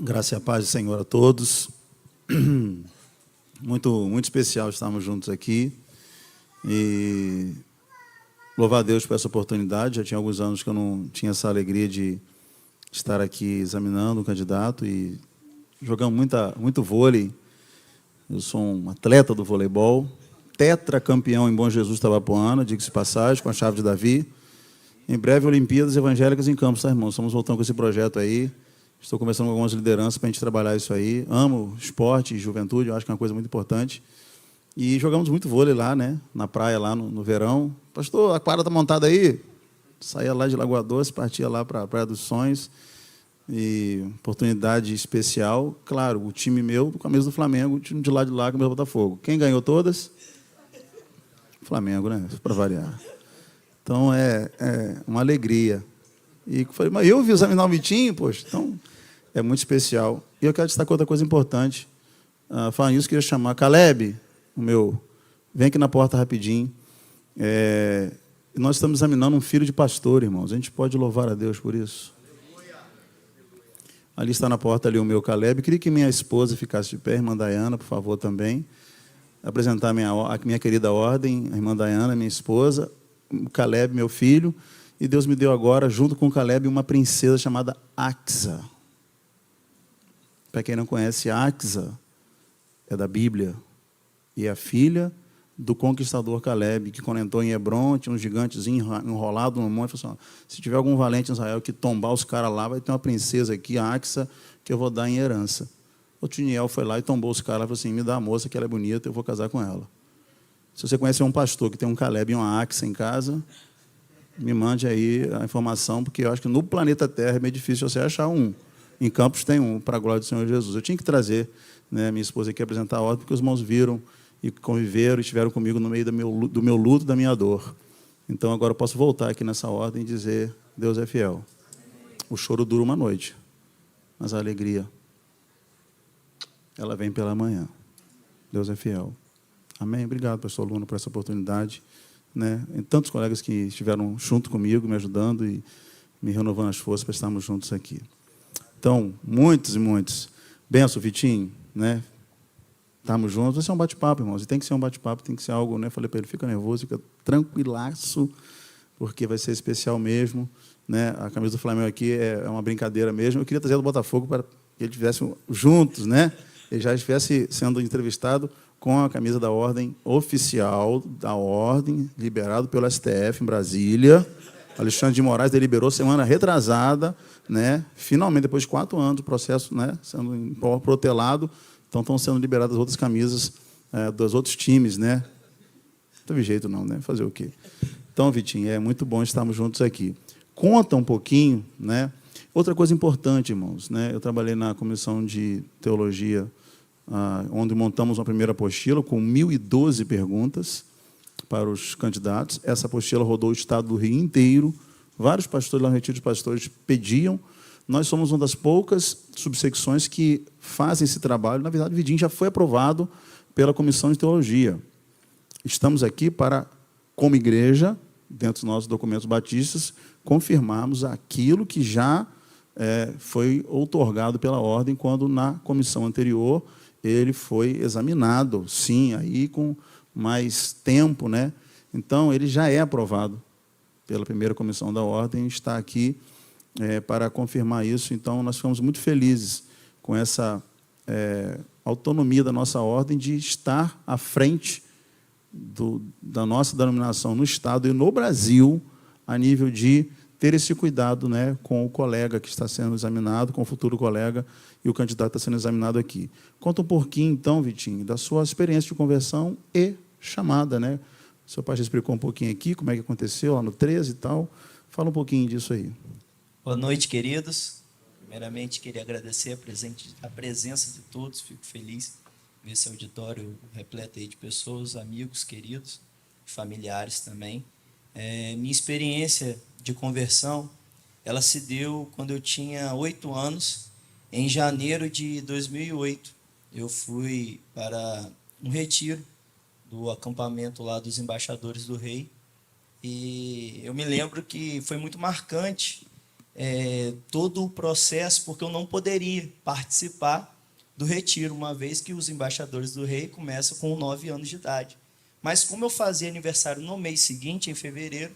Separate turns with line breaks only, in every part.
Graça e a paz do Senhor a todos. Muito especial estarmos juntos aqui. E louvar a Deus por essa oportunidade. Já tinha alguns anos que eu não tinha essa alegria de estar aqui examinando o candidato e jogamos muito vôlei. Eu sou um atleta do voleibol, tetracampeão em Bom Jesus, Tabapuana, diga-se de passagem, com a chave de Davi. Em breve, Olimpíadas Evangélicas em Campos, tá, irmão? Estamos voltando com esse projeto aí. Estou conversando com algumas lideranças para a gente trabalhar isso aí. Amo esporte e juventude, eu acho que é uma coisa muito importante. E jogamos muito vôlei lá, né? Na praia, lá no verão. Pastor, a quadra está montada aí? Saía lá de Lagoa Doce, partia lá para a Praia dos Sonhos. E oportunidade especial. Claro, o time meu, com a camisa do Flamengo, o time de lá, com o meu Botafogo. Quem ganhou todas? Flamengo, né? Para variar. Então, é uma alegria. E falei, mas eu vi examinar o Vitinho, poxa, então é muito especial. E eu quero destacar outra coisa importante. Falando isso, queria chamar Caleb, o meu, vem aqui na porta rapidinho. Nós estamos examinando um filho de pastor, irmãos. A gente pode louvar a Deus por isso. Ali está na porta ali o meu Caleb. Queria que minha esposa ficasse de pé, a irmã Dayana, por favor, também. Apresentar a minha querida ordem, a irmã Dayana, minha esposa, o Caleb, meu filho. E Deus me deu agora, junto com o Caleb, uma princesa chamada Axa. Para quem não conhece, Axa é da Bíblia. E é a filha do conquistador Caleb, que quando entrou em Hebron, tinha um gigantes enrolado no monte, falou assim, se tiver algum valente em Israel que tombar os caras lá, vai ter uma princesa aqui, a Axa, que eu vou dar em herança. O Tiniel foi lá e tombou os caras, falou assim, me dá a moça, que ela é bonita, eu vou casar com ela. Se você conhece um pastor que tem um Caleb e uma Axa em casa, me mande aí a informação, porque eu acho que no planeta Terra é meio difícil você achar um. Em Campos tem um, para a glória do Senhor Jesus. Eu tinha que trazer, né, minha esposa aqui apresentar a ordem, porque os irmãos viram e conviveram e estiveram comigo no meio do meu luto, da minha dor. Então, agora eu posso voltar aqui nessa ordem e dizer, Deus é fiel. O choro dura uma noite, mas a alegria, ela vem pela manhã. Deus é fiel. Amém? Obrigado, pastor Luna, por essa oportunidade. Né? E tantos colegas que estiveram junto comigo, me ajudando e me renovando as forças para estarmos juntos aqui. Então, muitos e muitos. Benção, Vitinho, né? Estamos juntos. Vai ser um bate-papo, irmãos. E tem que ser um bate-papo, tem que ser algo, né? Falei para ele, fica nervoso, fica tranquilaço, porque vai ser especial mesmo. Né? A camisa do Flamengo aqui é uma brincadeira mesmo. Eu queria trazer do Botafogo para que eles estivessem juntos, né? Ele já estivesse sendo entrevistado com a camisa da ordem oficial da ordem, liberado pelo STF em Brasília. Alexandre de Moraes deliberou semana retrasada, né? Finalmente, depois de 4 anos, o processo, né, sendo protelado, então estão sendo liberadas outras camisas dos outros times, né? Não teve jeito não, né? Fazer o quê? Então, Vitinho, é muito bom estarmos juntos aqui. Conta um pouquinho, né? Outra coisa importante, irmãos, né? Eu trabalhei na comissão de teologia, onde montamos uma primeira apostila com 1.012 perguntas para os candidatos. Essa apostila rodou o estado do Rio inteiro. Vários pastores lá no Retiro de Pastores pediam. Nós somos uma das poucas subsecções que fazem esse trabalho. Na verdade, o Vidinho já foi aprovado pela Comissão de Teologia. Estamos aqui para, como igreja, dentro dos nossos documentos batistas, confirmarmos aquilo que já foi outorgado pela ordem, quando na comissão anterior ele foi examinado, sim, aí com mais tempo, né? Então, ele já é aprovado pela primeira comissão da ordem, está aqui para confirmar isso. Então, nós ficamos muito felizes com essa autonomia da nossa ordem de estar à frente da nossa denominação no Estado e no Brasil, a nível de ter esse cuidado, né, com o colega que está sendo examinado, com o futuro colega, e o candidato está sendo examinado aqui. Conta um pouquinho, então, Vitinho, da sua experiência de conversão e chamada, né? O seu pai já explicou um pouquinho aqui, como é que aconteceu lá no 13 e tal. Fala um pouquinho disso aí.
Boa noite, queridos. Primeiramente, queria agradecer a presença de todos. Fico feliz de ver esse auditório repleto aí de pessoas, amigos, queridos, familiares também. Minha experiência de conversão, ela se deu quando eu tinha 8 anos, em janeiro de 2008. Eu fui para um retiro do acampamento lá dos Embaixadores do Rei, e eu me lembro que foi muito marcante, todo o processo, porque eu não poderia participar do retiro, uma vez que os embaixadores do rei começam com 9 anos de idade. Mas como eu fazia aniversário no mês seguinte, em fevereiro,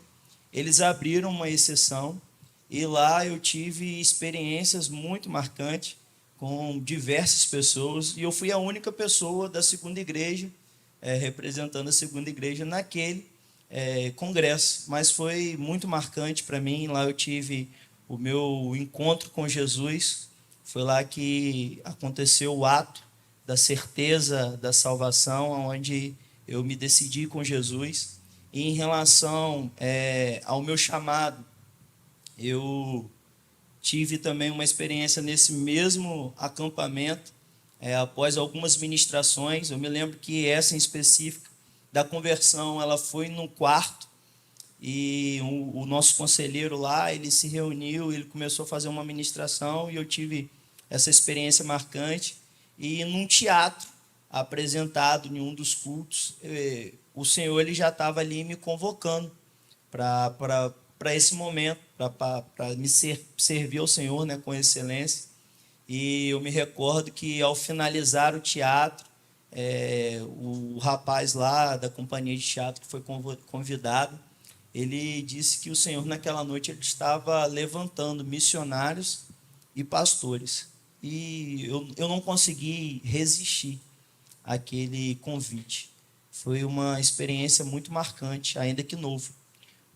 eles abriram uma exceção e lá eu tive experiências muito marcantes com diversas pessoas e eu fui a única pessoa da segunda igreja, representando a segunda igreja naquele congresso. Mas foi muito marcante para mim. Lá eu tive o meu encontro com Jesus. Foi lá que aconteceu o ato da certeza da salvação, onde eu me decidi com Jesus. E em relação ao meu chamado, eu tive também uma experiência nesse mesmo acampamento, após algumas ministrações. Eu me lembro que essa em específica da conversão, ela foi no quarto, e o nosso conselheiro lá, ele se reuniu, ele começou a fazer uma ministração, e eu tive essa experiência marcante. E num teatro apresentado em um dos cultos, o Senhor ele já estava ali me convocando para esse momento, para me servir ao Senhor, né, com excelência. E eu me recordo que, ao finalizar o teatro, o rapaz lá da companhia de teatro que foi convidado, ele disse que o Senhor naquela noite ele estava levantando missionários e pastores. E eu não consegui resistir àquele convite. Foi uma experiência muito marcante, ainda que novo.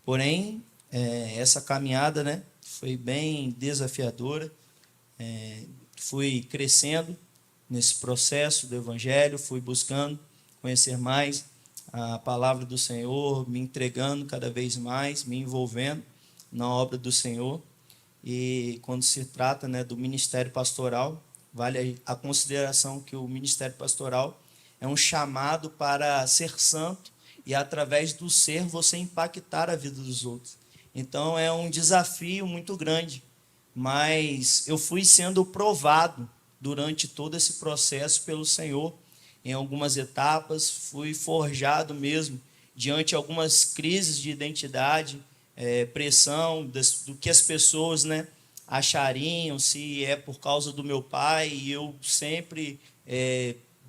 Porém, essa caminhada, né, foi bem desafiadora. Fui crescendo nesse processo do Evangelho, fui buscando conhecer mais a palavra do Senhor, me entregando cada vez mais, me envolvendo na obra do Senhor. E quando se trata, né, do ministério pastoral, vale a consideração que o ministério pastoral é um chamado para ser santo e, através do ser, você impactar a vida dos outros. Então, é um desafio muito grande, mas eu fui sendo provado durante todo esse processo pelo Senhor. Em algumas etapas, fui forjado mesmo diante de algumas crises de identidade, pressão do que as pessoas, né, achariam, se é por causa do meu pai. E eu sempre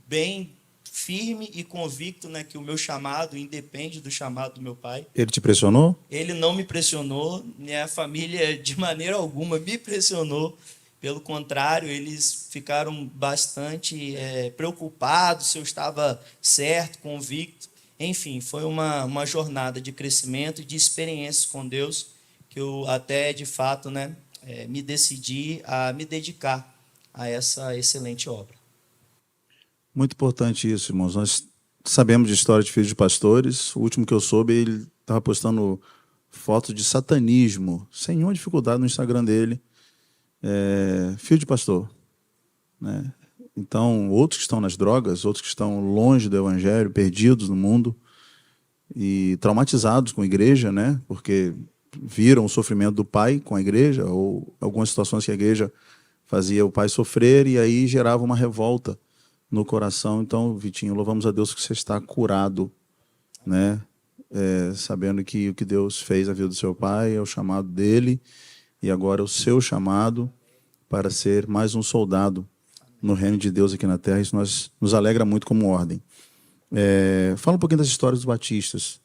bem firme e convicto, né, que o meu chamado independe do chamado do meu pai.
Ele te pressionou?
Ele não me pressionou, minha família de maneira alguma me pressionou. Pelo contrário, eles ficaram bastante preocupados se eu estava certo, convicto. Enfim, foi uma jornada de crescimento e de experiências com Deus, que eu até, de fato, né, me decidi a me dedicar a essa excelente obra.
Muito importante isso, irmãos. Nós sabemos de história de filhos de pastores. O último que eu soube, ele estava postando fotos de satanismo, sem nenhuma dificuldade, no Instagram dele. Filho de pastor, né? Então, outros que estão nas drogas, outros que estão longe do evangelho, perdidos no mundo e traumatizados com a igreja, né? Porque viram o sofrimento do pai com a igreja, ou algumas situações que a igreja fazia o pai sofrer, e aí gerava uma revolta no coração. Então, Vitinho, louvamos a Deus que você está curado, né? Sabendo que o que Deus fez na vida do seu pai é o chamado dele, e agora o seu chamado para ser mais um soldado no reino de Deus aqui na terra. Isso nos alegra muito como ordem. Fala um pouquinho das histórias dos batistas.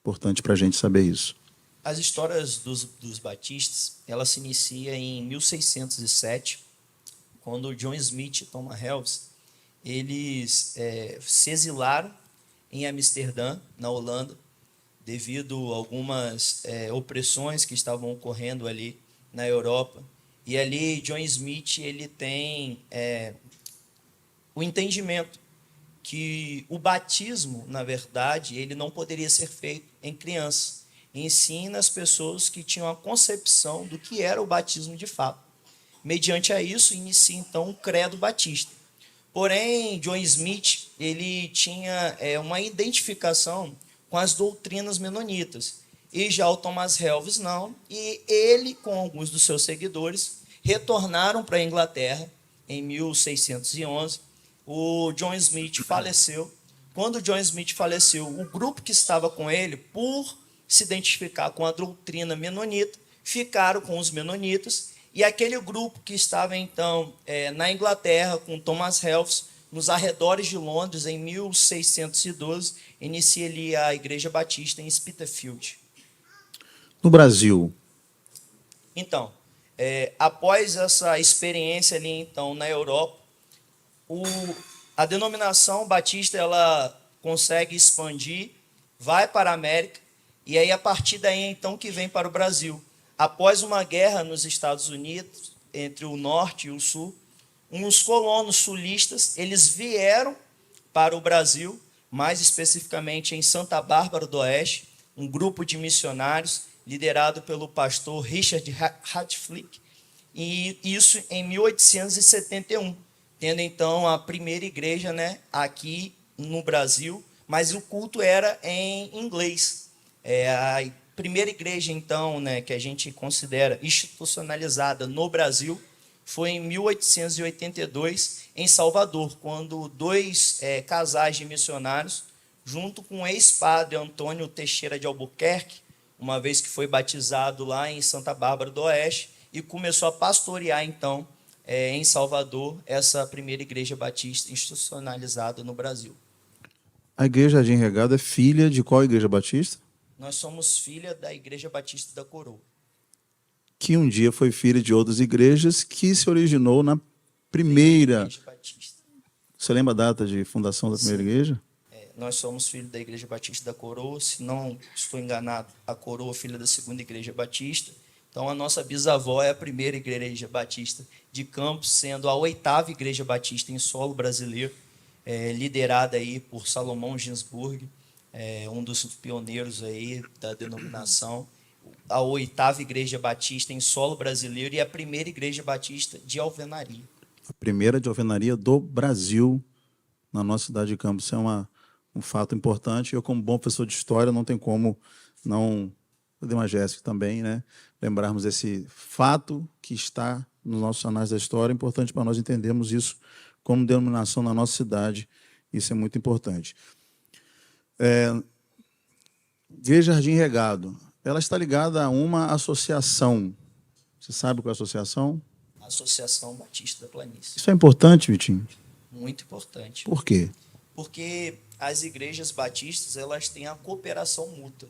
Importante para a gente saber isso.
As histórias dos batistas, ela se inicia em 1607, quando John Smith e Thomas Helves, eles se exilaram em Amsterdã, na Holanda, devido a algumas opressões que estavam ocorrendo ali na Europa. E ali John Smith ele tem o entendimento que o batismo, na verdade, ele não poderia ser feito em crianças. Ensina as pessoas que tinham a concepção do que era o batismo de fato. Mediante a isso, inicia então o credo batista. Porém, John Smith ele tinha uma identificação com as doutrinas menonitas. E já o Thomas Helves não. E ele, com alguns dos seus seguidores, retornaram para a Inglaterra em 1611. O John Smith faleceu. Quando John Smith faleceu, o grupo que estava com ele, por se identificar com a doutrina menonita, ficaram com os menonitas, e aquele grupo que estava, então, na Inglaterra, com Thomas Helves, nos arredores de Londres, em 1612, inicia ali a Igreja Batista em Spitalfields.
No Brasil,
Então, após essa experiência ali, então, na Europa, a denominação batista, ela consegue expandir, vai para a América, e aí, a partir daí, então, que vem para o Brasil. Após uma guerra nos Estados Unidos, entre o Norte e o Sul, uns colonos sulistas, eles vieram para o Brasil, mais especificamente em Santa Bárbara do Oeste, um grupo de missionários liderado pelo pastor Richard Ratflick, e isso em 1871, tendo então a primeira igreja, né, aqui no Brasil, mas o culto era em inglês. A primeira igreja, então, né, que a gente considera institucionalizada no Brasil foi em 1882, em Salvador, quando dois casais de missionários, junto com o ex-padre Antônio Teixeira de Albuquerque, uma vez que foi batizado lá em Santa Bárbara do Oeste, e começou a pastorear, então, em Salvador, essa primeira igreja batista institucionalizada no Brasil.
a Igreja Jardim Regado é filha de qual igreja batista?
Nós somos filha da Igreja Batista da Coroa.
Que um dia foi filha de outras igrejas, que se originou na primeira.
Igreja Batista.
Você lembra a data de fundação da primeira
Sim.
igreja?
Nós somos filhos da Igreja Batista da Coroa, se não estou enganado, a Coroa é filha da segunda Igreja Batista. Então, a nossa bisavó é a primeira Igreja Batista de Campos, sendo a 8ª Igreja Batista em solo brasileiro, liderada aí por Salomão Ginsburg, um dos pioneiros aí da denominação, a 8ª Igreja Batista em solo brasileiro e a primeira Igreja Batista de alvenaria.
A primeira de alvenaria do Brasil, na nossa cidade de Campos. Isso é um fato importante. Eu, como bom professor de história, não tem como não, Jéssica também, né, lembrarmos esse fato que está nos nossos anais da história. É importante para nós entendermos isso como denominação na nossa cidade. Isso é muito importante. Igreja Jardim Regado, ela está ligada a uma associação. Você sabe qual é a associação?
Associação Batista da Planície.
Isso é importante, Vitinho?
Muito importante.
Por quê?
Porque as igrejas batistas, elas têm a cooperação mútua.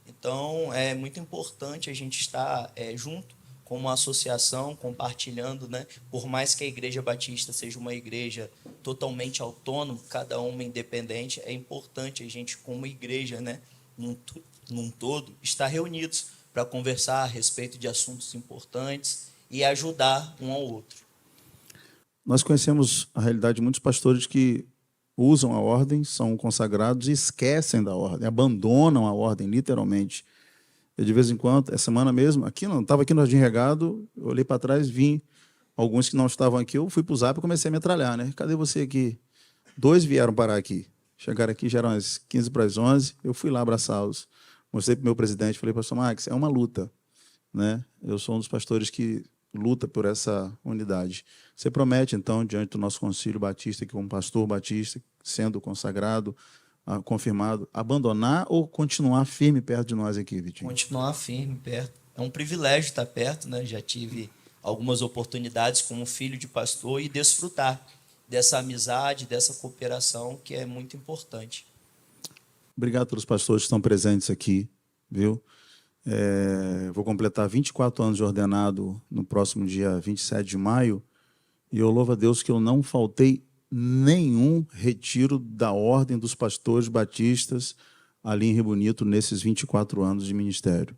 Então, é muito importante a gente estar junto com uma associação, compartilhando, né? Por mais que a Igreja Batista seja uma igreja totalmente autônoma, cada uma independente, é importante a gente, como igreja, né, num todo, estar reunidos para conversar a respeito de assuntos importantes e ajudar um ao outro.
Nós conhecemos a realidade de muitos pastores que usam a ordem, são consagrados e esquecem da ordem, abandonam a ordem, literalmente. Eu, de vez em quando, essa semana mesmo, estava aqui no Jardim Regado, eu olhei para trás, vi alguns que não estavam aqui, eu fui para o Zap e comecei a metralhar, né? Cadê você aqui? 2 vieram parar aqui. Chegaram aqui, já eram as 15 para as 11, eu fui lá abraçá-los. Mostrei para o meu presidente, falei, pastor Max, é uma luta, né? Eu sou um dos pastores que luta por essa unidade. Você promete, então, diante do nosso concílio batista, que como pastor batista, sendo consagrado, confirmado, abandonar ou continuar firme perto de nós aqui, Vitinho?
Continuar firme perto. É um privilégio estar perto, né? Já tive algumas oportunidades como filho de pastor e desfrutar dessa amizade, dessa cooperação que é muito importante.
Obrigado pelos pastores que estão presentes aqui, viu? Vou completar 24 anos de ordenado no próximo dia 27 de maio e eu louvo a Deus que eu não faltei nenhum retiro da ordem dos pastores batistas ali em Rio Bonito nesses 24 anos de ministério.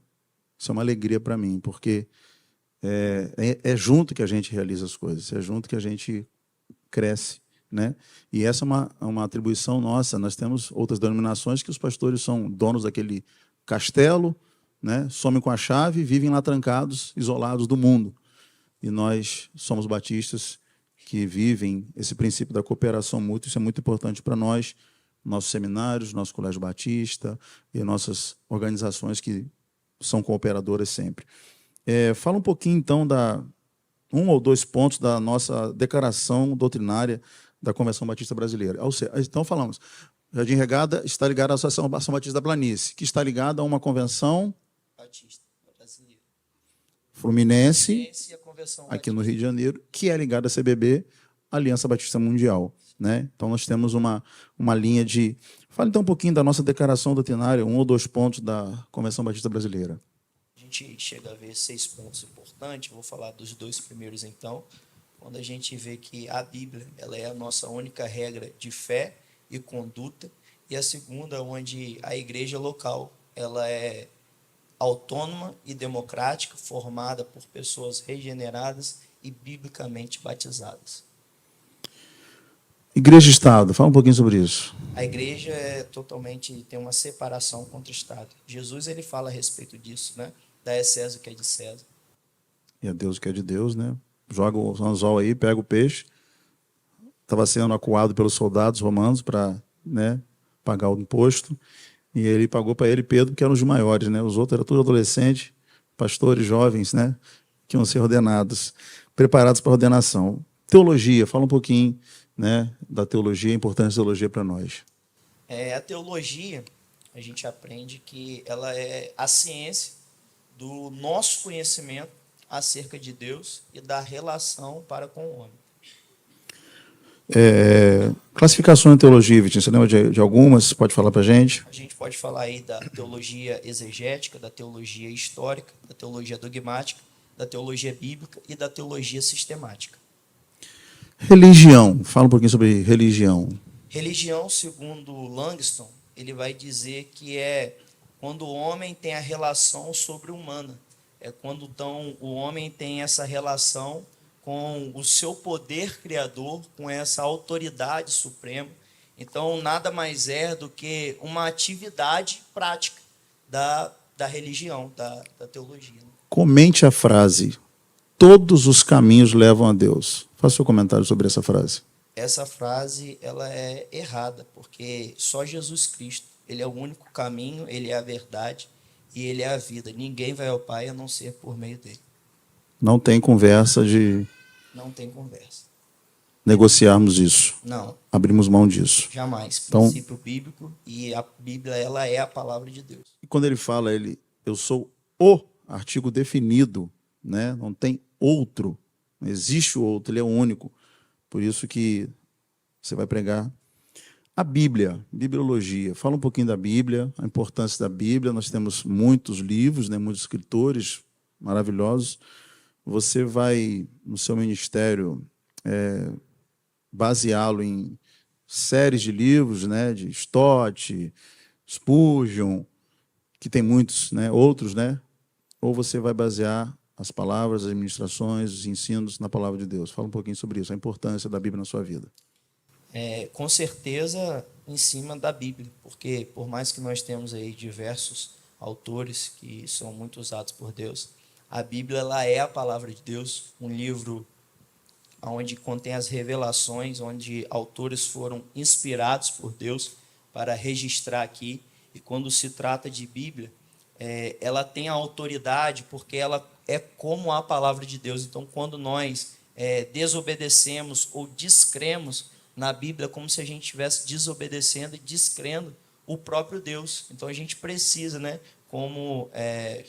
Isso é uma alegria para mim, porque é junto que a gente realiza as coisas, é junto que a gente cresce, né? E essa é uma atribuição nossa. Nós temos outras denominações que os pastores são donos daquele castelo, né? Somem com a chave, vivem lá trancados, isolados do mundo. E nós somos batistas que vivem esse princípio da cooperação mútua. Isso é muito importante para nós, nossos seminários, nosso colégio batista e nossas organizações que são cooperadoras sempre. Fala um pouquinho, então, um ou dois pontos da nossa declaração doutrinária da Convenção Batista Brasileira. Então, falamos, Jardim Regado está ligado à Associação Batista da Planície, que está ligada a uma convenção
Batista brasileira.
Fluminense,
e a Convenção
aqui no
Batista.
Rio de Janeiro, que é ligada à CBB, Aliança Batista Mundial, né? Então nós temos uma linha de... Fala então um pouquinho da nossa declaração doutrinária, 1 ou 2 pontos da Convenção Batista Brasileira.
A gente chega a ver 6 pontos importantes, vou falar dos 2 primeiros então, quando a gente vê que a Bíblia ela é a nossa única regra de fé e conduta, e a segunda, onde a igreja local ela é autônoma e democrática, formada por pessoas regeneradas e biblicamente batizadas.
Igreja e Estado, fala um pouquinho sobre isso.
A igreja tem uma separação contra o Estado. Jesus ele fala a respeito disso, né? Dá a César o que é de César.
E a Deus o que é de Deus, né? Joga o anzol aí, pega o peixe. Estava sendo acuado pelos soldados romanos para, né, pagar o imposto. E ele pagou para ele Pedro, que eram os maiores, né? Os outros eram tudo adolescentes, pastores jovens, né? Que iam ser ordenados, preparados para a ordenação. Teologia, fala um pouquinho, né, da teologia, a importância da teologia para nós.
A teologia, a gente aprende que ela é a ciência do nosso conhecimento acerca de Deus e da relação para com o homem.
Classificação em teologia, Vitinho, você lembra de algumas? Pode falar para a gente?
A gente pode falar aí da teologia exegética, da teologia histórica, da teologia dogmática, da teologia bíblica e da teologia sistemática.
Religião, fala um pouquinho sobre religião.
Religião, segundo Langston, ele vai dizer que é quando o homem tem a relação sobre-humana. É quando então o homem tem essa relação com o seu poder criador, com essa autoridade suprema. Então, nada mais é do que uma atividade prática da religião, da teologia.
Comente a frase: todos os caminhos levam a Deus. Faça seu comentário sobre essa frase.
Essa frase ela é errada, porque só Jesus Cristo, ele é o único caminho, ele é a verdade e ele é a vida. Ninguém vai ao Pai a não ser por meio dele.
Não tem conversa de...
Não tem conversa.
Negociarmos isso.
Não.
Abrimos mão disso.
Jamais.
Então,
Princípio bíblico, e a Bíblia ela é a palavra de Deus.
E quando ele fala, eu sou o artigo definido, né? Não tem outro, não existe o outro, ele é o único. Por isso que você vai pregar a Bíblia, bibliologia. Fala um pouquinho da Bíblia, a importância da Bíblia. Nós temos muitos livros, né? Muitos escritores maravilhosos. Você vai, no seu ministério, baseá-lo em séries de livros, né? De Stott, Spurgeon, que tem muitos, né? Outros, né? Ou você vai basear as palavras, as ministrações, os ensinos na palavra de Deus? Fala um pouquinho sobre isso, a importância da Bíblia na sua vida.
Com certeza em cima da Bíblia, porque por mais que nós temos aí diversos autores que são muito usados por Deus, a Bíblia ela é a palavra de Deus, um livro onde contém as revelações, onde autores foram inspirados por Deus para registrar aqui. E quando se trata de Bíblia, ela tem a autoridade porque ela é como a palavra de Deus. Então, quando nós desobedecemos ou descremos na Bíblia, como se a gente estivesse desobedecendo e descrendo o próprio Deus. Então, a gente precisa, né, como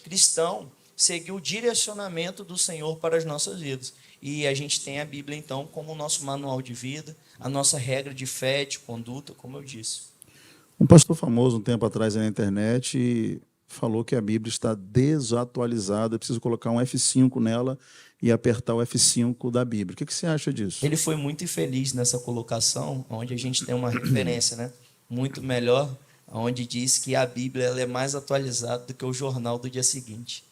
cristão, seguir o direcionamento do Senhor para as nossas vidas. E a gente tem a Bíblia, então, como o nosso manual de vida, a nossa regra de fé, de conduta, como eu disse.
Um pastor famoso, um tempo atrás, na internet, falou que a Bíblia está desatualizada, preciso colocar um F5 nela e apertar o F5 da Bíblia. O que você acha disso?
Ele foi muito infeliz nessa colocação, onde a gente tem uma referência, né, muito melhor, onde diz que a Bíblia ela é mais atualizada do que o jornal do dia seguinte.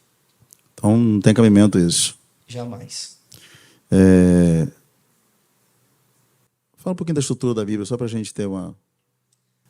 Então, não tem cabimento isso.
Jamais.
Fala um pouquinho da estrutura da Bíblia, só para a gente ter uma...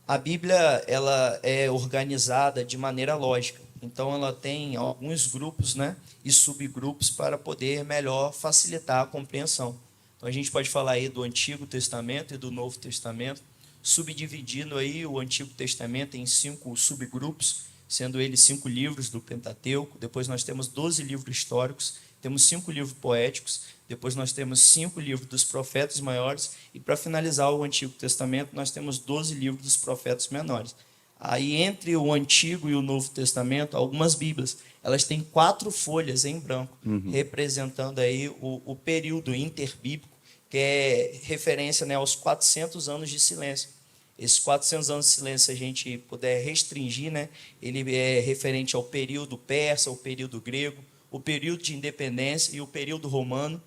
A Bíblia ela é organizada de maneira lógica. Então, ela tem alguns grupos, né, e subgrupos para poder melhor facilitar a compreensão. Então, a gente pode falar aí do Antigo Testamento e do Novo Testamento, subdividindo aí o Antigo Testamento em 5 subgrupos, sendo eles 5 livros do Pentateuco. Depois nós temos 12 livros históricos, temos 5 livros poéticos, depois nós temos 5 livros dos profetas maiores, e para finalizar o Antigo Testamento, nós temos 12 livros dos profetas menores. Aí, entre o Antigo e o Novo Testamento, algumas Bíblias, elas têm 4 folhas em branco, representando aí o período interbíblico, que é referência, né, aos 400 anos de silêncio. Esses 400 anos de silêncio, se a gente puder restringir, né, ele é referente ao período persa, ao período grego, o período de independência e o período romano,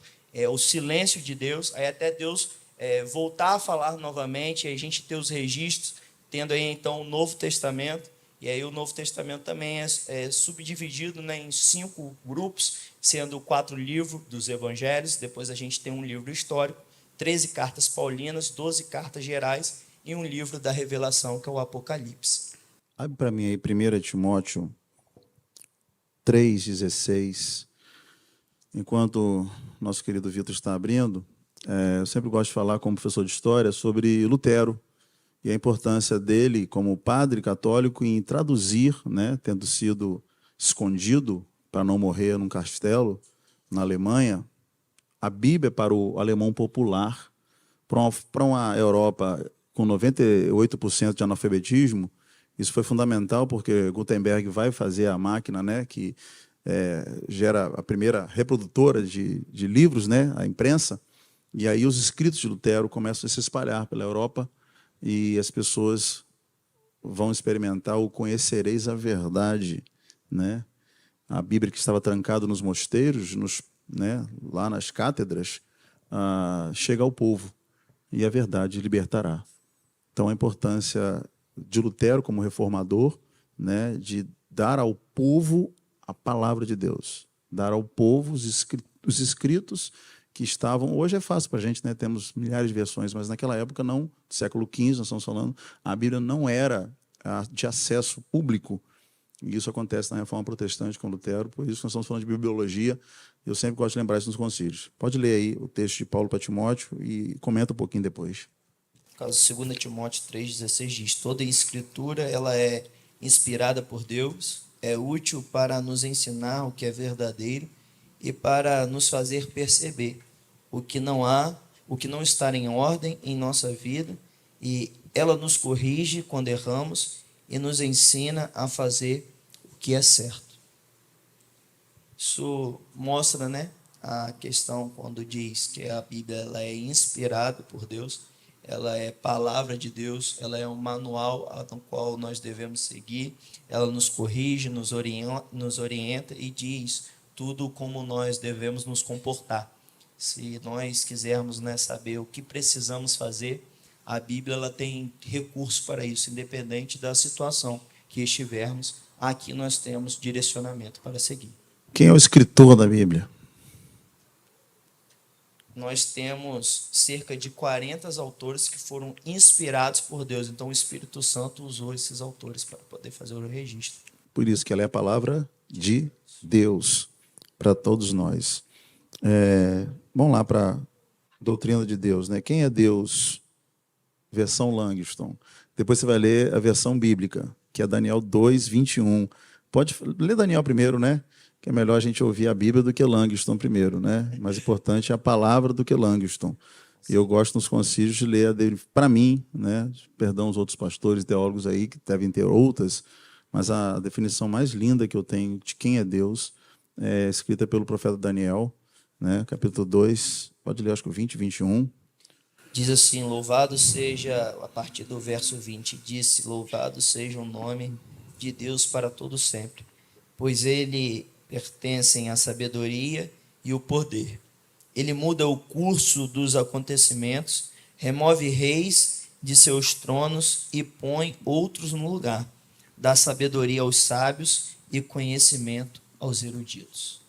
o silêncio de Deus, aí até Deus voltar a falar novamente, aí a gente ter os registros, tendo aí então o Novo Testamento, e aí o Novo Testamento também é subdividido, né, em 5 grupos, sendo 4 livros dos evangelhos, depois a gente tem um livro histórico, 13 cartas paulinas, 12 cartas gerais e um livro da revelação, que é o Apocalipse.
Abre para mim aí 1 Timóteo 3,16. Enquanto nosso querido Vitor está abrindo, eu sempre gosto de falar como professor de história sobre Lutero e a importância dele como padre católico em traduzir, né, tendo sido escondido para não morrer num castelo na Alemanha, a Bíblia para o alemão popular, para uma Europa com 98% de analfabetismo. Isso foi fundamental porque Gutenberg vai fazer a máquina, né, que gera a primeira reprodutora de livros, né, a imprensa, e aí os escritos de Lutero começam a se espalhar pela Europa e as pessoas vão experimentar o conhecereis a verdade, né? A Bíblia que estava trancada nos mosteiros, né, lá nas cátedras, chega ao povo e a verdade libertará. Então, a importância de Lutero como reformador, né, de dar ao povo a palavra de Deus, dar ao povo os escritos que estavam... Hoje é fácil para a gente, né? Temos milhares de versões, mas naquela época não, do século XV, nós estamos falando, a Bíblia não era de acesso público. E isso acontece na Reforma Protestante com Lutero, por isso nós estamos falando de bibliologia. Eu sempre gosto de lembrar isso nos concílios. Pode ler aí o texto de Paulo para Timóteo e comenta um pouquinho depois.
Caso 2 Timóteo 3,16 diz: toda escritura ela é inspirada por Deus, é útil para nos ensinar o que é verdadeiro e para nos fazer perceber o que não está em ordem em nossa vida, e ela nos corrige quando erramos e nos ensina a fazer o que é certo. Isso mostra, né, a questão quando diz que a Bíblia ela é inspirada por Deus, ela é palavra de Deus, ela é um manual no qual nós devemos seguir, ela nos corrige, nos orienta e diz tudo como nós devemos nos comportar. Se nós quisermos, né, saber o que precisamos fazer, a Bíblia ela tem recurso para isso, independente da situação que estivermos, aqui nós temos direcionamento para seguir.
Quem é o escritor da Bíblia?
Nós temos cerca de 40 autores que foram inspirados por Deus. Então, o Espírito Santo usou esses autores para poder fazer o registro.
Por isso que ela é a palavra de Deus para todos nós. Vamos lá para a doutrina de Deus, né? Quem é Deus? Versão Langston. Depois você vai ler a versão bíblica, que é Daniel 2:21. Pode ler Daniel primeiro, né? Que é melhor a gente ouvir a Bíblia do que Langston primeiro, né? Mais importante é a palavra do que Langston. E eu gosto nos concílios de ler a dele, para mim, né? Perdão os outros pastores, teólogos aí, que devem ter outras, mas a definição mais linda que eu tenho de quem é Deus é escrita pelo profeta Daniel, né? Capítulo 2, pode ler, acho que o 20, 21.
Diz assim: louvado seja, a partir do verso 20, disse: louvado seja o nome de Deus para todo sempre, pois ele pertencem a sabedoria e o poder. Ele muda o curso dos acontecimentos, remove reis de seus tronos e põe outros no lugar. Dá sabedoria aos sábios e conhecimento aos eruditos.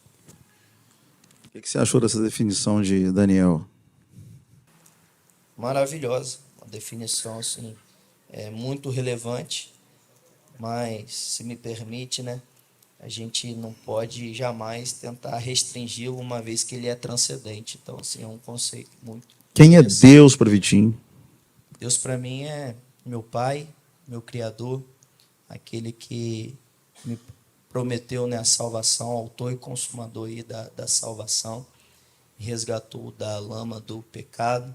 O que você achou dessa definição de Daniel?
Maravilhosa, uma definição assim, muito relevante, mas, se me permite, né, a gente não pode jamais tentar restringi-lo, uma vez que ele é transcendente. Então, assim, é um conceito muito...
Quem é Deus para Vitinho?
Deus, para mim, é meu Pai, meu Criador, aquele que me prometeu, né, a salvação, autor e consumador aí da salvação, resgatou da lama do pecado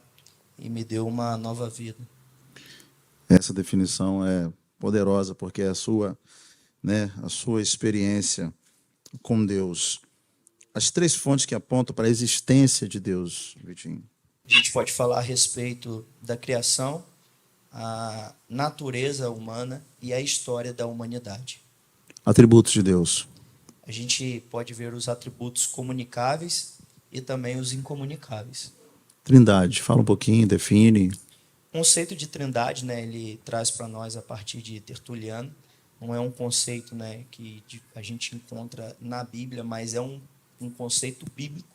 e me deu uma nova vida.
Essa definição é poderosa, porque é a sua, né, a sua experiência. com Deus. As 3 fontes que apontam para a existência de Deus, Vitinho.
A gente pode falar a respeito da criação, a natureza humana e a história da humanidade.
Atributos de Deus.
A gente pode ver os atributos comunicáveis e também os incomunicáveis.
Trindade, fala um pouquinho, define.
O conceito de trindade, né, ele traz para nós a partir de Tertuliano. Não é um conceito, né, que a gente encontra na Bíblia, mas é um conceito bíblico.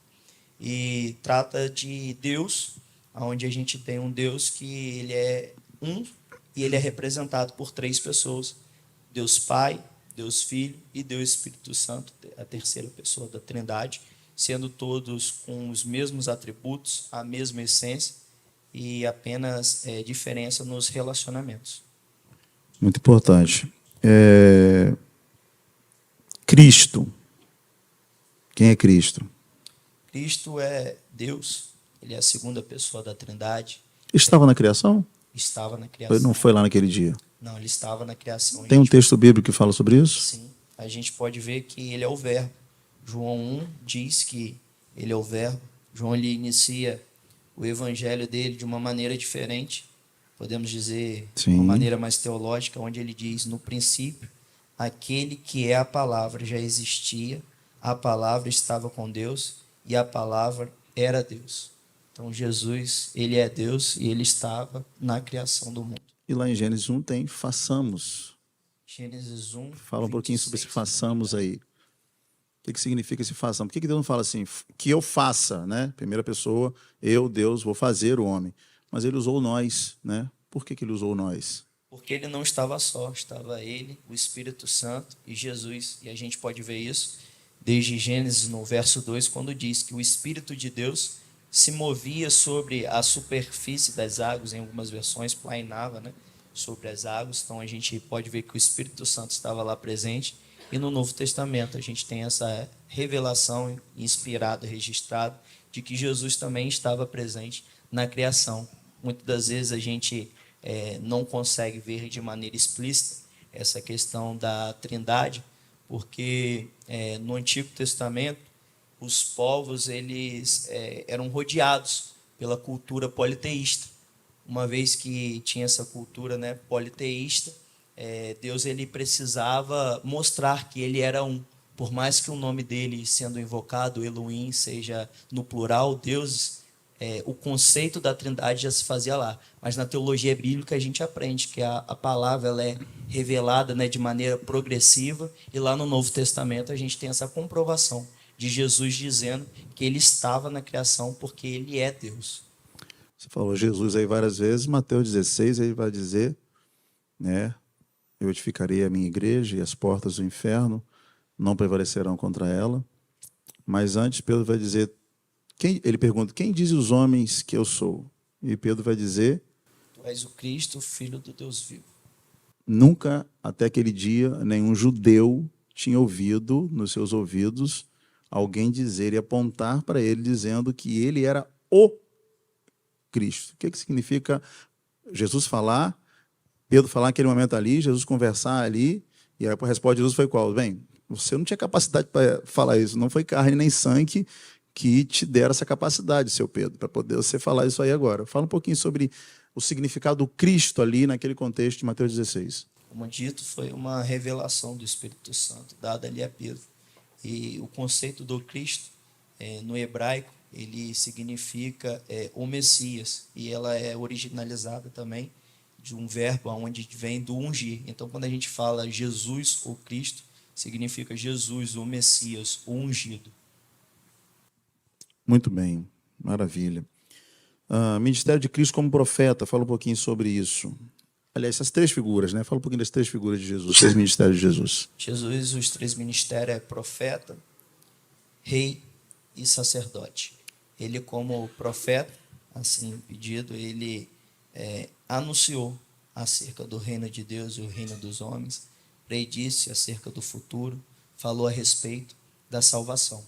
E trata de Deus, onde a gente tem um Deus que ele é um e ele é representado por 3 pessoas. Deus Pai, Deus Filho e Deus Espírito Santo, a terceira pessoa da Trindade, sendo todos com os mesmos atributos, a mesma essência e apenas diferença nos relacionamentos.
Muito importante. Cristo. Quem é Cristo?
Cristo é Deus, ele é a segunda pessoa da Trindade.
Estava na criação?
Estava na criação.
Ele não foi lá naquele dia?
Não, ele estava na criação.
Tem um texto bíblico que fala sobre isso?
Sim, a gente pode ver que ele é o Verbo. João 1 diz que ele é o Verbo. João ele inicia o evangelho dele de uma maneira diferente, podemos dizer,
Sim.
uma maneira mais teológica, onde ele diz, no princípio, aquele que é a palavra já existia, a palavra estava com Deus e a palavra era Deus. Então Jesus, ele é Deus e ele estava na criação do mundo.
E lá em Gênesis 1 tem façamos.
Gênesis 1,
Fala um pouquinho sobre esse
26,
façamos aí. O que significa esse façamos? Por que Deus não fala assim, que eu faça, né? Primeira pessoa, eu, Deus, vou fazer o homem. Mas ele usou nós, né? Por que ele usou nós?
Porque ele não estava só, estava ele, o Espírito Santo e Jesus. E a gente pode ver isso desde Gênesis, no verso 2, quando diz que o Espírito de Deus se movia sobre a superfície das águas, em algumas versões plainava, né, sobre as águas. Então a gente pode ver que o Espírito Santo estava lá presente. E no Novo Testamento a gente tem essa revelação inspirada, registrada, de que Jesus também estava presente na criação. Muitas das vezes a gente não consegue ver de maneira explícita essa questão da Trindade, porque no Antigo Testamento os povos eles eram rodeados pela cultura politeísta. Uma vez que tinha essa cultura, né, politeísta, Deus ele precisava mostrar que ele era um. Por mais que o nome dele, sendo invocado, Elohim, seja no plural, deuses, o conceito da Trindade já se fazia lá. Mas na teologia bíblica a gente aprende que a palavra ela é revelada, né, de maneira progressiva, e lá no Novo Testamento a gente tem essa comprovação de Jesus dizendo que ele estava na criação porque ele é Deus.
Você falou Jesus aí várias vezes, Mateus 16, ele vai dizer, né, eu edificarei a minha igreja e as portas do inferno não prevalecerão contra ela. Mas antes Pedro vai dizer, ele pergunta, quem diz os homens que eu sou? E Pedro vai dizer,
tu és o Cristo, filho do Deus vivo.
Nunca, até aquele dia, nenhum judeu tinha ouvido nos seus ouvidos alguém dizer e apontar para ele dizendo que ele era o Cristo. O que significa Jesus falar, Pedro falar naquele momento ali, Jesus conversar ali, e a resposta de Jesus foi qual? Bem, você não tinha capacidade para falar isso, não foi carne nem sangue que te deram essa capacidade, seu Pedro, para poder você falar isso aí agora. Fala um pouquinho sobre o significado do Cristo ali naquele contexto de Mateus 16.
Como dito, foi uma revelação do Espírito Santo dada ali a Pedro. E o conceito do Cristo, no hebraico, ele significa o Messias, e ela é originalizada também de um verbo onde vem do ungir. Então, quando a gente fala Jesus ou Cristo, significa Jesus, o Messias, o ungido.
Muito bem, maravilha. Ministério de Cristo como profeta, fala um pouquinho sobre isso. Aliás, essas 3 figuras, né? Fala um pouquinho das 3 figuras de Jesus, 3 ministérios de Jesus.
Jesus, os 3 ministérios é profeta, rei e sacerdote. Ele, como profeta, assim pedido, ele anunciou acerca do reino de Deus e o reino dos homens, predisse acerca do futuro, falou a respeito da salvação.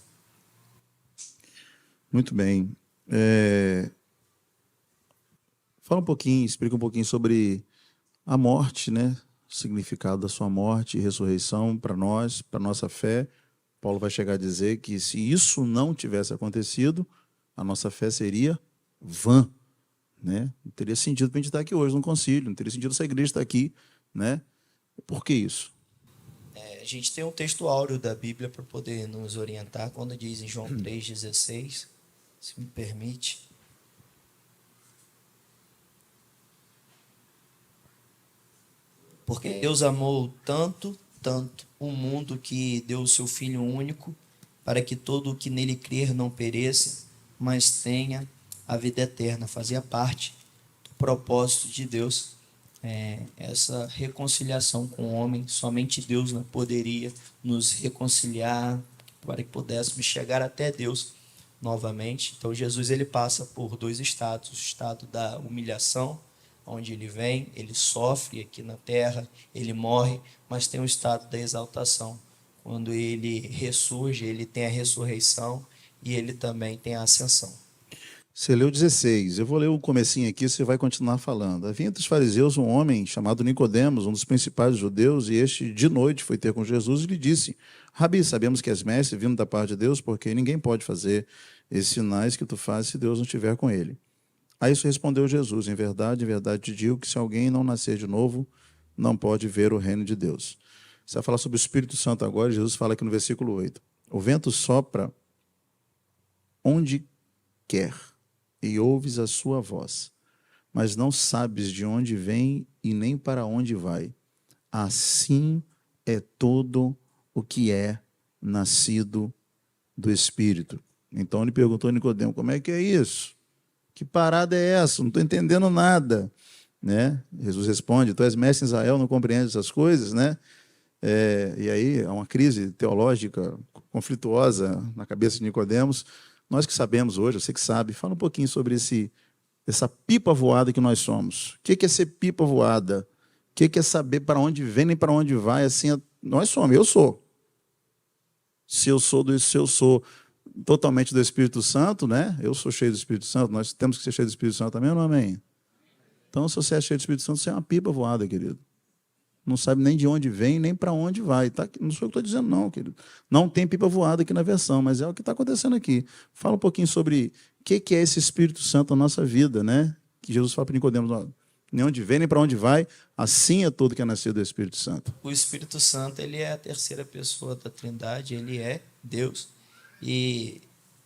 Muito bem. Fala um pouquinho, explica um pouquinho sobre a morte, né? O significado da sua morte e ressurreição para nós, para nossa fé, Paulo vai chegar a dizer que se isso não tivesse acontecido, a nossa fé seria vã, né? Não teria sentido para a gente estar aqui hoje no concílio, não teria sentido essa igreja estar aqui, né? Por que isso?
A gente tem um texto áureo da Bíblia para poder nos orientar, quando diz em João 3,16, se me permite. Porque Deus amou tanto, tanto o mundo que deu o seu Filho único, para que todo o que nele crer não pereça, mas tenha a vida eterna. Fazia parte do propósito de Deus, essa reconciliação com o homem. Somente Deus, né, poderia nos reconciliar para que pudéssemos chegar até Deus novamente. Então Jesus ele passa por dois estados: o estado da humilhação, onde ele vem, ele sofre aqui na terra, ele morre, mas tem o estado da exaltação, quando ele ressurge, ele tem a ressurreição e ele também tem a ascensão.
Você leu 16, eu vou ler o comecinho aqui, você vai continuar falando. Havia entre os fariseus um homem chamado Nicodemos, um dos principais judeus, e este de noite foi ter com Jesus e lhe disse: Rabi, sabemos que és mestre vindo da parte de Deus, porque ninguém pode fazer esses sinais que tu fazes se Deus não estiver com ele. A isso respondeu Jesus: em verdade te digo que se alguém não nascer de novo, não pode ver o reino de Deus. Você vai falar sobre o Espírito Santo agora. Jesus fala aqui no versículo 8: o vento sopra onde quer e ouves a sua voz, mas não sabes de onde vem e nem para onde vai. Assim é todo o que é nascido do Espírito. Então ele perguntou a Nicodemo: como é que é isso? Que parada é essa? Não estou entendendo nada. Né? Jesus responde: tu és mestre em Israel, não compreendes essas coisas, né? E aí há uma crise teológica conflituosa na cabeça de Nicodemos. Nós que sabemos hoje, você que sabe, fala um pouquinho sobre essa pipa voada que nós somos. O que é ser pipa voada? O que é saber para onde vem nem para onde vai? Assim, nós somos, eu sou. Se eu sou totalmente do Espírito Santo, né? Eu sou cheio do Espírito Santo, nós temos que ser cheios do Espírito Santo também, ou não, amém? Então, se você é cheio do Espírito Santo, você é uma pipa voada, querido. Não sabe nem de onde vem, nem para onde vai. Tá? Não sou eu que estou dizendo, não, querido. Não tem pipa voada aqui na versão, mas é o que está acontecendo aqui. Fala um pouquinho sobre o que é esse Espírito Santo na nossa vida, né? Que Jesus fala para Nicodemos: nem onde vem, nem para onde vai, assim é tudo que é nascido do Espírito Santo.
O Espírito Santo, ele é a terceira pessoa da Trindade, ele é Deus. E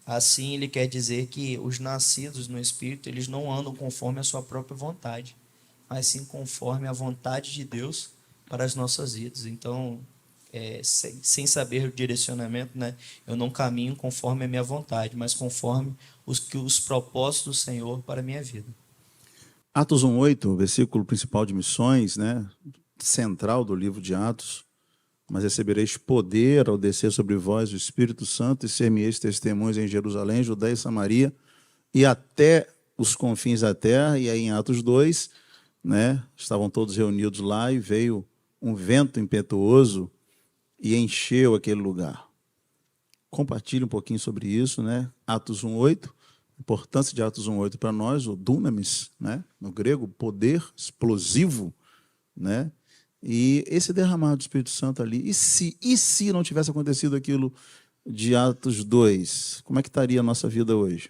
assim ele quer dizer que os nascidos no Espírito, eles não andam conforme a sua própria vontade, mas sim conforme a vontade de Deus para as nossas vidas. Então, sem saber o direcionamento, né, eu não caminho conforme a minha vontade, mas conforme os propósitos do Senhor para a minha vida.
Atos 1:8, o versículo principal de missões, né, central do livro de Atos: mas recebereis poder ao descer sobre vós o Espírito Santo, e ser-me-eis testemunhas em Jerusalém, Judéia e Samaria, e até os confins da terra. E aí em Atos 2, né, estavam todos reunidos lá e veio um vento impetuoso e encheu aquele lugar. Compartilhe um pouquinho sobre isso, né? Atos 1:8, importância de Atos 1:8 para nós, o dunamis, né? No grego, poder explosivo, né? E esse derramado do Espírito Santo ali, e se não tivesse acontecido aquilo de Atos 2, como é que estaria a nossa vida hoje?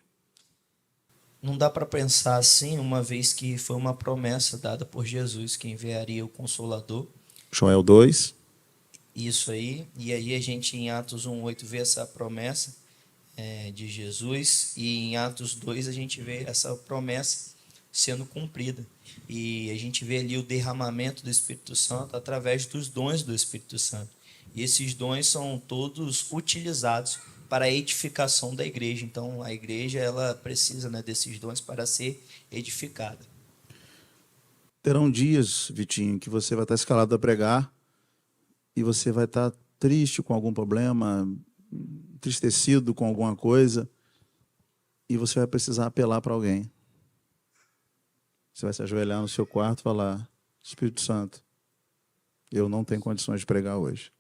Não dá para pensar assim, uma vez que foi uma promessa dada por Jesus que enviaria o Consolador.
Joel 2.
Isso aí, e aí a gente em Atos 1:8 vê essa promessa de Jesus, e em Atos 2 a gente vê essa promessa sendo cumprida. E a gente vê ali o derramamento do Espírito Santo através dos dons do Espírito Santo. E esses dons são todos utilizados para a edificação da igreja. Então, a igreja ela precisa, né, desses dons para ser edificada.
Terão dias, Vitinho, que você vai estar escalado a pregar e você vai estar triste com algum problema, entristecido com alguma coisa, e você vai precisar apelar para alguém. Você vai se ajoelhar no seu quarto e falar: Espírito Santo, eu não tenho condições de pregar hoje,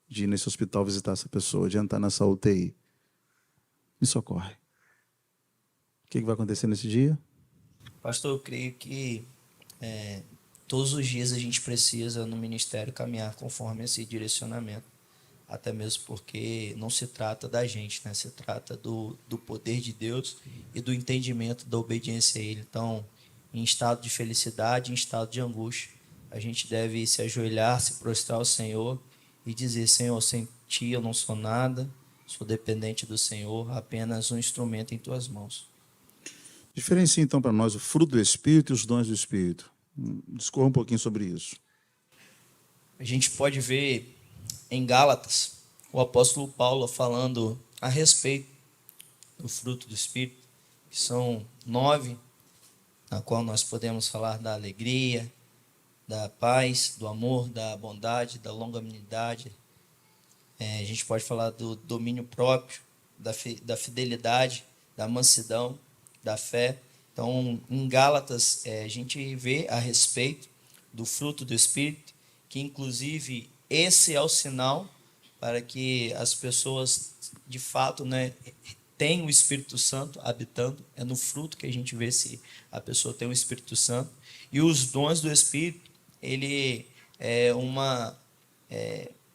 de ir nesse hospital visitar essa pessoa, de entrar nessa UTI. Me socorre. O que vai acontecer nesse dia?
Pastor, eu creio que todos os dias a gente precisa, no ministério, caminhar conforme esse direcionamento. até mesmo porque não se trata da gente, né? Se trata do poder de Deus e do entendimento da obediência a Ele. Então, em estado de felicidade, em estado de angústia, a gente deve se ajoelhar, se prostrar ao Senhor e dizer: Senhor, sem Ti eu não sou nada, sou dependente do Senhor, apenas um instrumento em Tuas mãos.
Diferencie, então, para nós o fruto do Espírito e os dons do Espírito. Discorra um pouquinho sobre isso.
A gente pode ver em Gálatas o apóstolo Paulo falando a respeito do fruto do Espírito, que são 9, na qual nós podemos falar da alegria, da paz, do amor, da bondade, da longanimidade. A gente pode falar do domínio próprio, da fidelidade, da mansidão, da fé. Então, em Gálatas, a gente vê a respeito do fruto do Espírito, que inclusive esse é o sinal para que as pessoas, de fato, né, tenham o Espírito Santo habitando. É no fruto que a gente vê se a pessoa tem o Espírito Santo. E os dons do Espírito, ele é uma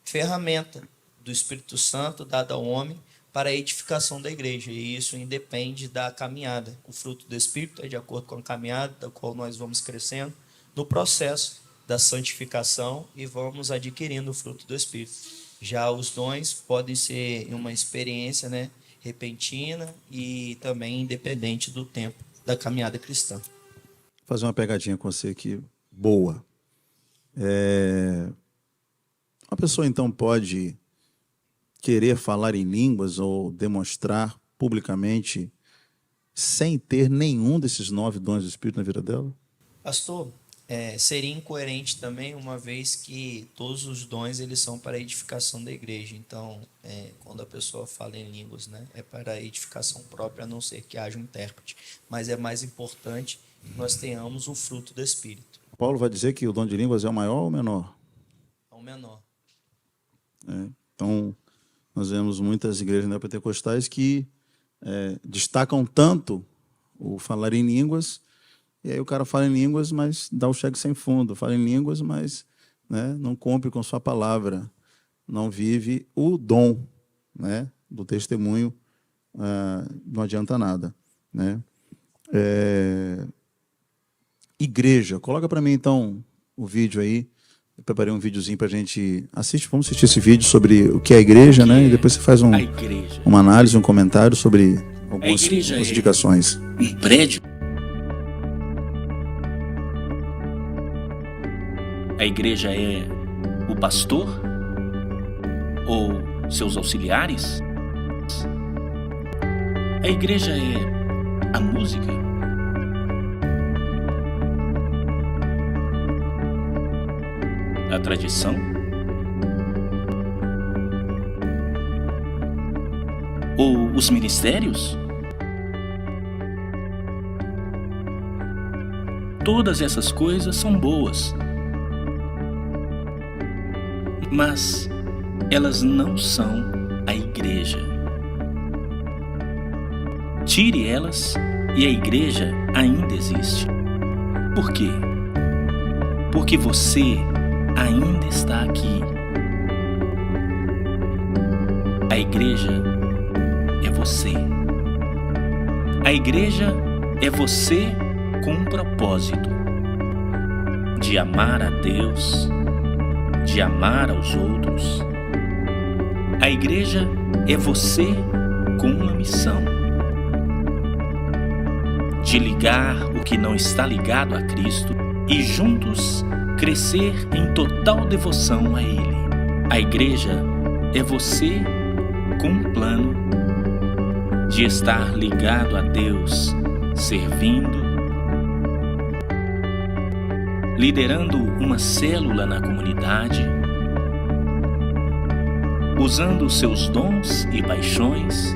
ferramenta do Espírito Santo dada ao homem para a edificação da igreja, e isso independe da caminhada. O fruto do Espírito é de acordo com a caminhada, da qual nós vamos crescendo no processo da santificação e vamos adquirindo o fruto do Espírito. Já os dons podem ser uma experiência, né, repentina e também independente do tempo da caminhada cristã.
Vou fazer uma pegadinha com você aqui, boa. Uma pessoa, então, pode querer falar em línguas ou demonstrar publicamente sem ter nenhum desses 9 dons do Espírito na vida dela?
Pastor, seria incoerente também, uma vez que todos os dons eles são para a edificação da igreja. Então, quando a pessoa fala em línguas, né, é para a edificação própria, a não ser que haja um intérprete. Mas é mais importante que nós tenhamos o fruto do Espírito.
Paulo vai dizer que o dom de línguas é o maior ou o menor?
É o menor.
Então, nós vemos muitas igrejas neopentecostais que destacam tanto o falar em línguas, e aí o cara fala em línguas, mas dá o cheque sem fundo. Fala em línguas, mas, né, não cumpre com sua palavra. Não vive o dom, né, do testemunho, não adianta nada. Né? Igreja. Coloca para mim, então, o vídeo aí. Eu preparei um videozinho para a gente assistir. Vamos assistir esse vídeo sobre o que é a igreja, né? E depois você faz uma análise, um comentário sobre algumas indicações.
Um prédio. A igreja é o pastor ou seus auxiliares? A igreja é a música? A tradição? Ou os ministérios? Todas essas coisas são boas, mas elas não são a igreja. Tire elas e a igreja ainda existe. Por quê? Porque você ainda está aqui. A igreja é você. A igreja é você com um propósito de amar a Deus, de amar aos outros. A igreja é você com uma missão de ligar o que não está ligado a Cristo e juntos crescer em total devoção a Ele. A igreja é você com um plano de estar ligado a Deus, servindo, liderando uma célula na comunidade, usando seus dons e paixões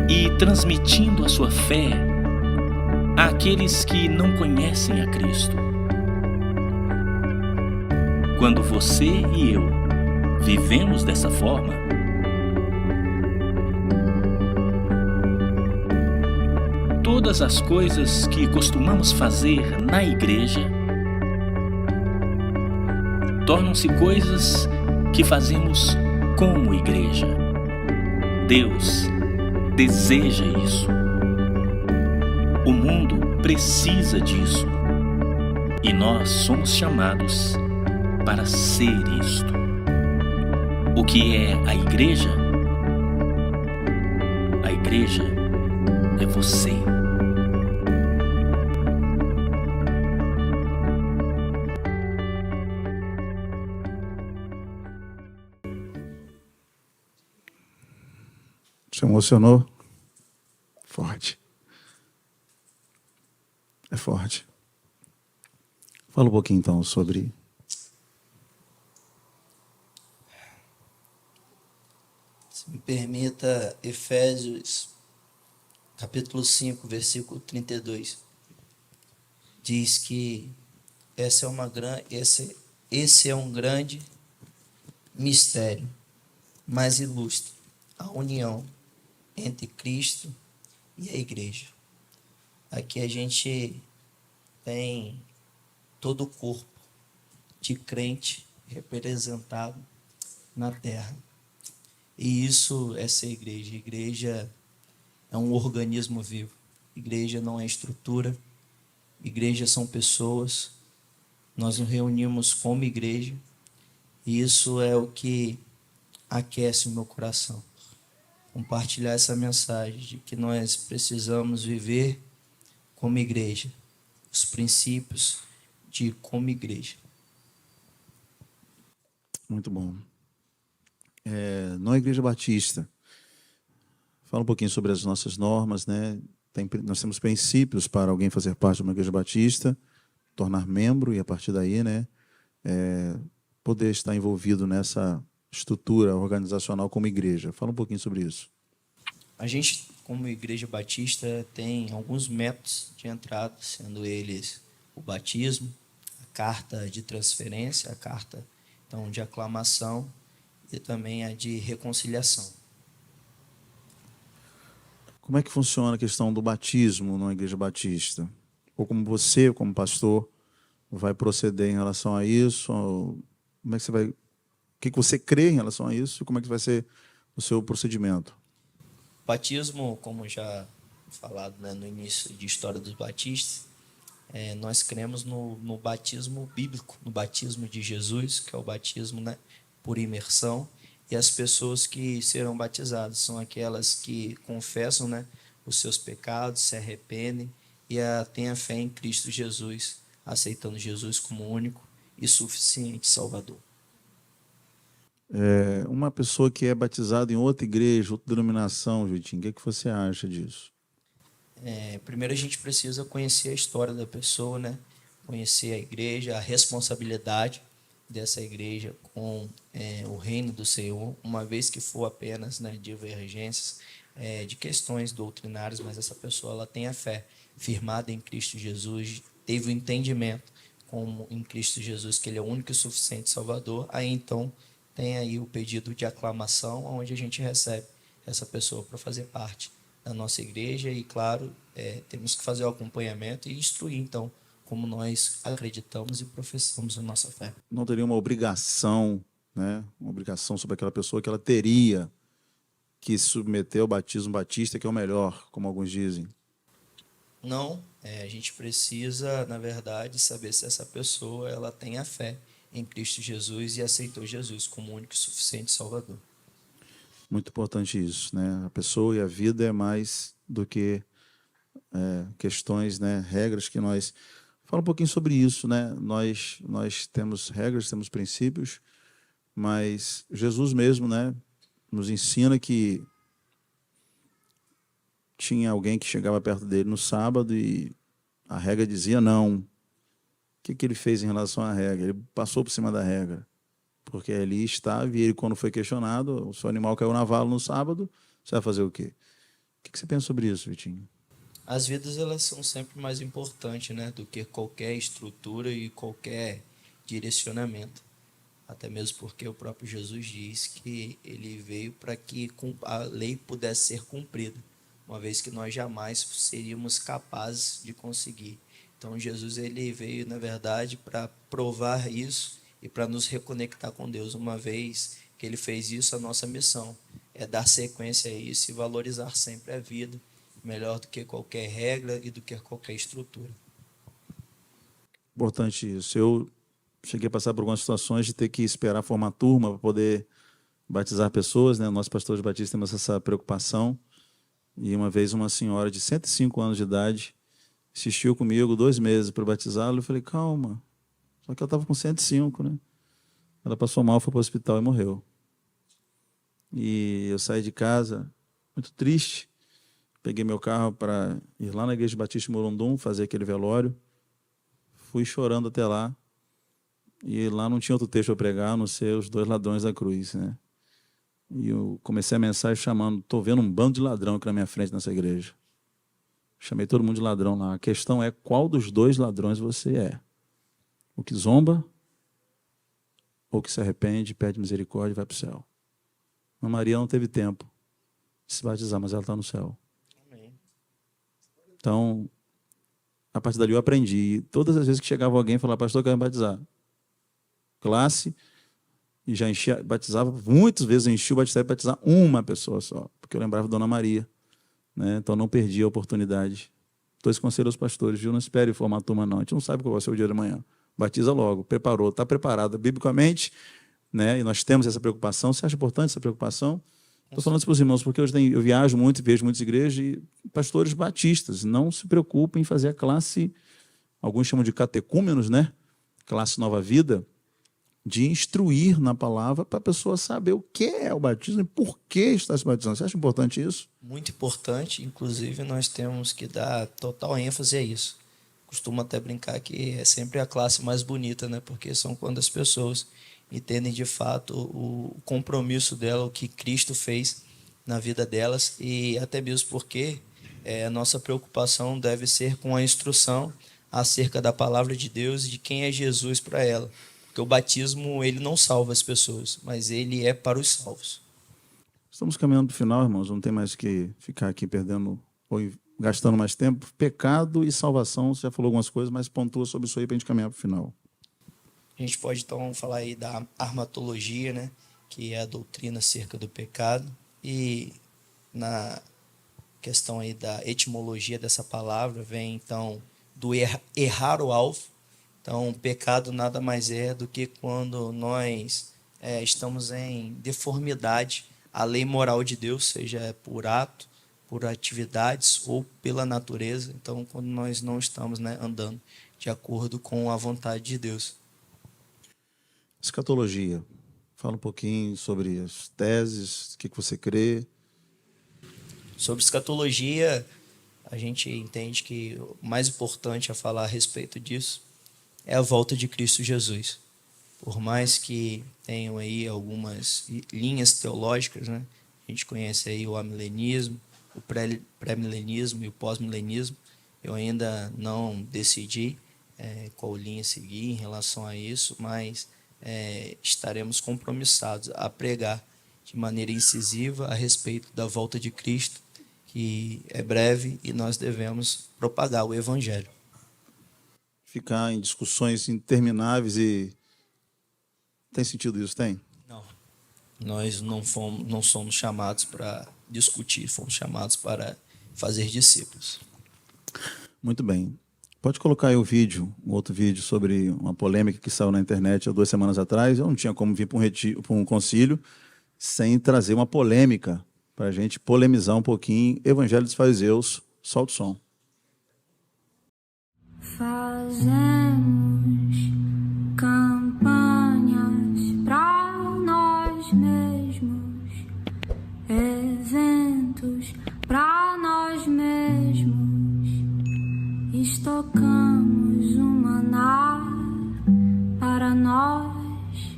e transmitindo a sua fé àqueles que não conhecem a Cristo. Quando você e eu vivemos dessa forma, todas as coisas que costumamos fazer na igreja tornam-se coisas que fazemos como igreja. Deus deseja isso. O mundo precisa disso. E nós somos chamados para ser isto. O que é a igreja? A igreja é você.
Te emocionou? Forte. É forte. Fala um pouquinho então sobre...
Se me permita, Efésios, capítulo 5, versículo 32, diz que esse é um grande mistério, mas ilustre a união entre Cristo e a igreja. Aqui a gente tem todo o corpo de crente representado na terra. E isso é ser igreja. Igreja é um organismo vivo. Igreja não é estrutura. Igreja são pessoas. Nós nos reunimos como igreja. E isso é o que aquece o meu coração. Compartilhar essa mensagem de que nós precisamos viver como igreja. Os princípios de como igreja.
Muito bom. Não é Igreja Batista. Fala um pouquinho sobre as nossas normas, né? Nós temos princípios para alguém fazer parte de uma Igreja Batista, tornar membro e, a partir daí, né, poder estar envolvido nessa estrutura organizacional como igreja. Fala um pouquinho sobre isso.
A gente, como Igreja Batista, tem alguns métodos de entrada, sendo eles o batismo, a carta de transferência, a carta então, de aclamação e também a de reconciliação.
Como é que funciona a questão do batismo na Igreja Batista? Ou como você, como pastor, vai proceder em relação a isso? Como é que você vai... O que você crê em relação a isso? E como é que vai ser o seu procedimento?
Batismo, como já falado, né, no início de História dos Batistas, nós cremos no batismo bíblico, no batismo de Jesus, que é o batismo, né, por imersão. E as pessoas que serão batizadas são aquelas que confessam, né, os seus pecados, se arrependem e têm a fé em Cristo Jesus, aceitando Jesus como único e suficiente Salvador.
Uma pessoa que é batizada em outra igreja, outra denominação, Vitinho, o que você acha disso?
Primeiro a gente precisa conhecer a história da pessoa, né? Conhecer a igreja, a responsabilidade dessa igreja com o reino do Senhor, uma vez que for apenas, né, divergências de questões doutrinárias, mas essa pessoa ela tem a fé firmada em Cristo Jesus, teve o entendimento como em Cristo Jesus que Ele é o único e suficiente Salvador, aí então tem aí o pedido de aclamação, onde a gente recebe essa pessoa para fazer parte da nossa igreja e, claro, temos que fazer o acompanhamento e instruir, então, como nós acreditamos e professamos a nossa fé.
Não teria uma obrigação, né? Uma obrigação sobre aquela pessoa que ela teria que se submeter ao batismo batista, que é o melhor, como alguns dizem.
Não, a gente precisa, na verdade, saber se essa pessoa ela tem a fé em Cristo Jesus e aceitou Jesus como único e suficiente Salvador.
Muito importante isso, né? A pessoa e a vida é mais do que questões, né? Regras que nós... Fala um pouquinho sobre isso, né? Nós temos regras, temos princípios, mas Jesus mesmo, né, nos ensina que tinha alguém que chegava perto dele no sábado e a regra dizia não. O que ele fez em relação à regra? Ele passou por cima da regra, porque ali estava e ele, quando foi questionado, o seu animal caiu na vala no sábado, você vai fazer o quê? O que você pensa sobre isso, Vitinho?
As vidas elas são sempre mais importantes, né, do que qualquer estrutura e qualquer direcionamento. Até mesmo porque o próprio Jesus diz que ele veio para que a lei pudesse ser cumprida, uma vez que nós jamais seríamos capazes de conseguir. Então Jesus ele veio, na verdade, para provar isso e para nos reconectar com Deus. Uma vez que Ele fez isso, a nossa missão é dar sequência a isso e valorizar sempre a vida, melhor do que qualquer regra e do que qualquer estrutura.
Importante isso. Eu cheguei a passar por algumas situações de ter que esperar formar turma para poder batizar pessoas, né? Nós, pastores batistas, temos essa preocupação. E uma vez uma senhora de 105 anos de idade insistiu comigo 2 meses para batizá-lo. Eu falei, calma. Só que eu estava com 105, né? Ela passou mal, foi para o hospital e morreu. E eu saí de casa muito triste. Peguei meu carro para ir lá na Igreja Batista de Morundum, fazer aquele velório. Fui chorando até lá. E lá não tinha outro texto para pregar, a não ser os 2 ladrões da cruz, né? E eu comecei a mensagem chamando, estou vendo um bando de ladrão aqui na minha frente nessa igreja. Chamei todo mundo de ladrão lá. A questão é qual dos 2 ladrões você é. O que zomba ou que se arrepende, pede misericórdia e vai para o céu. A Maria não teve tempo de se batizar, mas ela está no céu.
Amém.
Então, a partir dali eu aprendi. E todas as vezes que chegava alguém e falava, pastor, eu quero me batizar. Classe, e já enchia, batizava, muitas vezes eu enchi o batistério para batizar uma pessoa só, porque eu lembrava da Dona Maria, né? Então não perdi a oportunidade. Então esse conselho aos pastores, viu? Não espere formar turma não, a gente não sabe qual vai ser o dia de amanhã. Batiza logo, preparou, está preparado biblicamente, né? E nós temos essa preocupação. Você acha importante essa preocupação? Estou falando isso para os irmãos, porque eu viajo muito e vejo muitas igrejas e pastores batistas não se preocupem em fazer a classe, alguns chamam de catecúmenos, né? Classe Nova Vida, de instruir na palavra para a pessoa saber o que é o batismo e por que está se batizando. Você acha importante isso?
Muito importante, inclusive nós temos que dar total ênfase a isso. Costumo até brincar que é sempre a classe mais bonita, né? Porque são quando as pessoas entendem de fato o compromisso dela, o que Cristo fez na vida delas, e até mesmo porque a nossa preocupação deve ser com a instrução acerca da palavra de Deus e de quem é Jesus para ela. Porque o batismo, ele não salva as pessoas, mas ele é para os salvos.
Estamos caminhando para o final, irmãos. Não tem mais que ficar aqui perdendo ou gastando mais tempo. Pecado e salvação, você já falou algumas coisas, mas pontua sobre isso aí para a gente caminhar para o final.
A gente pode, então, falar aí da armatologia, né? Que é a doutrina acerca do pecado. E na questão aí da etimologia dessa palavra, vem, então, do errar o alvo. Então, pecado nada mais é do que quando nós estamos em deformidade à lei moral de Deus, seja por ato, por atividades ou pela natureza. Então, quando nós não estamos, né, andando de acordo com a vontade de Deus.
Escatologia. Fala um pouquinho sobre as teses, o que você crê.
Sobre escatologia, a gente entende que o mais importante a falar a respeito disso é a volta de Cristo Jesus. Por mais que tenham aí algumas linhas teológicas, né? A gente conhece aí o amilenismo, o pré-milenismo e o pós-milenismo. Eu ainda não decidi qual linha seguir em relação a isso, mas estaremos compromissados a pregar de maneira incisiva a respeito da volta de Cristo, que é breve e nós devemos propagar o Evangelho.
Ficar em discussões intermináveis e... Tem sentido isso? Tem?
Não. Nós não somos chamados para discutir, fomos chamados para fazer discípulos.
Muito bem. Pode colocar aí um outro vídeo sobre uma polêmica que saiu na internet há 2 semanas atrás. Eu não tinha como vir para um concílio sem trazer uma polêmica para a gente polemizar um pouquinho. Evangelho dos Fariseus. Solta o som.
Fazemos campanhas para nós mesmos, eventos para nós mesmos, estocamos o maná para nós,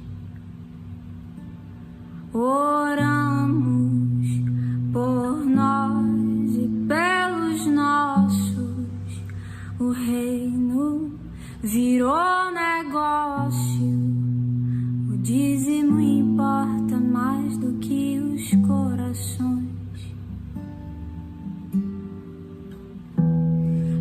oramos por nós e pelos nossos. O reino virou negócio, o dízimo importa mais do que os corações.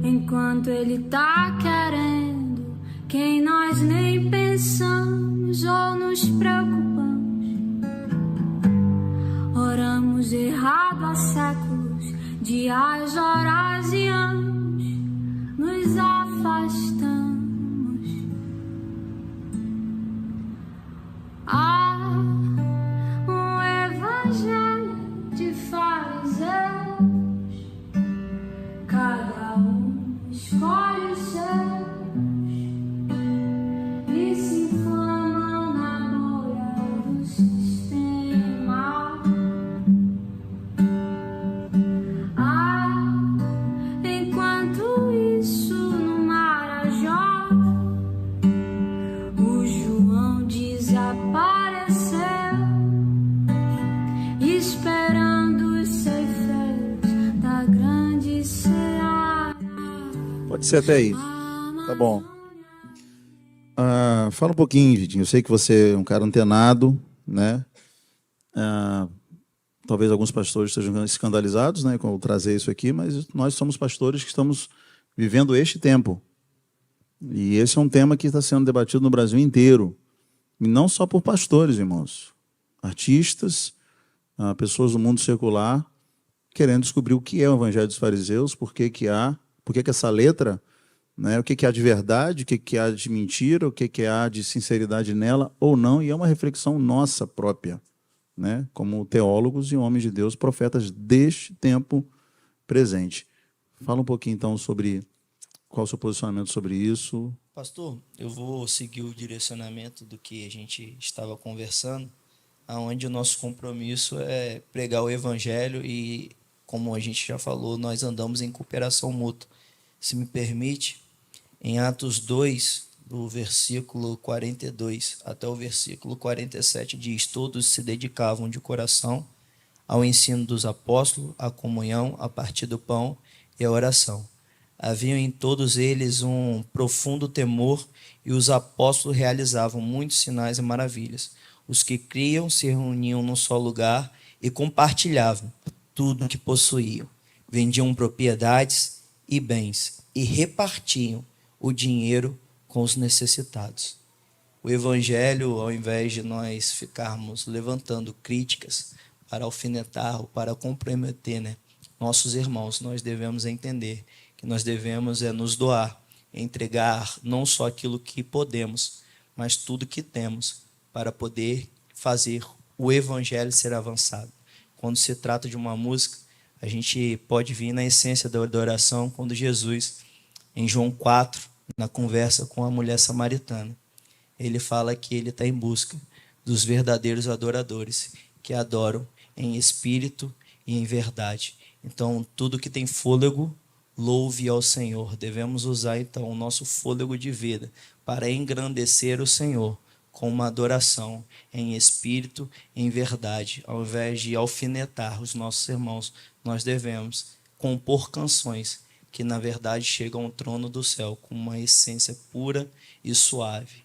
Enquanto ele tá querendo que quem nós nem pensamos ou nos preocupamos. Oramos errado há séculos, dias, horas e anos, nos afastamos. Há um evangelho de fariseus, cada um escolhe os seus e se inflamam na bolha do sistema. Enquanto isso no Marajó o João desapareceu, esperando os ceifeiros da grande seara.
Pode ser até aí. Tá bom. Fala um pouquinho, Vitinho. Eu sei que você é um cara antenado, né? Talvez alguns pastores estejam escandalizados, né, com eu trazer isso aqui, mas nós somos pastores que estamos vivendo este tempo. E esse é um tema que está sendo debatido no Brasil inteiro. E não só por pastores, irmãos. Artistas, pessoas do mundo secular, querendo descobrir o que é o Evangelho dos Fariseus, por que essa letra, né, o que há de verdade, o que há de mentira, o que há de sinceridade nela ou não, e é uma reflexão nossa própria, né, como teólogos e homens de Deus, profetas deste tempo presente. Fala um pouquinho, então, sobre qual o seu posicionamento sobre isso.
Pastor, eu vou seguir o direcionamento do que a gente estava conversando, aonde o nosso compromisso é pregar o Evangelho e, como a gente já falou, nós andamos em cooperação mútua. Se me permite, em Atos 2, do versículo 42 até o versículo 47, diz: todos se dedicavam de coração ao ensino dos apóstolos, à comunhão, a partir do pão e à oração. Havia em todos eles um profundo temor, e os apóstolos realizavam muitos sinais e maravilhas. Os que criam se reuniam num só lugar e compartilhavam tudo que possuíam. Vendiam propriedades e bens e repartiam o dinheiro com os necessitados. O Evangelho, ao invés de nós ficarmos levantando críticas para alfinetar ou para comprometer, né, nossos irmãos, nós devemos entender que nós devemos nos doar, entregar não só aquilo que podemos, mas tudo que temos para poder fazer o Evangelho ser avançado. Quando se trata de uma música, a gente pode vir na essência da adoração, quando Jesus, em João 4, na conversa com a mulher samaritana, ele fala que ele está em busca dos verdadeiros adoradores, que adoram em espírito e em verdade. Então, tudo que tem fôlego, louve ao Senhor. Devemos usar, então, o nosso fôlego de vida para engrandecer o Senhor com uma adoração em espírito e em verdade. Ao invés de alfinetar os nossos irmãos, nós devemos compor canções que, na verdade, chegam ao trono do céu com uma essência pura e suave.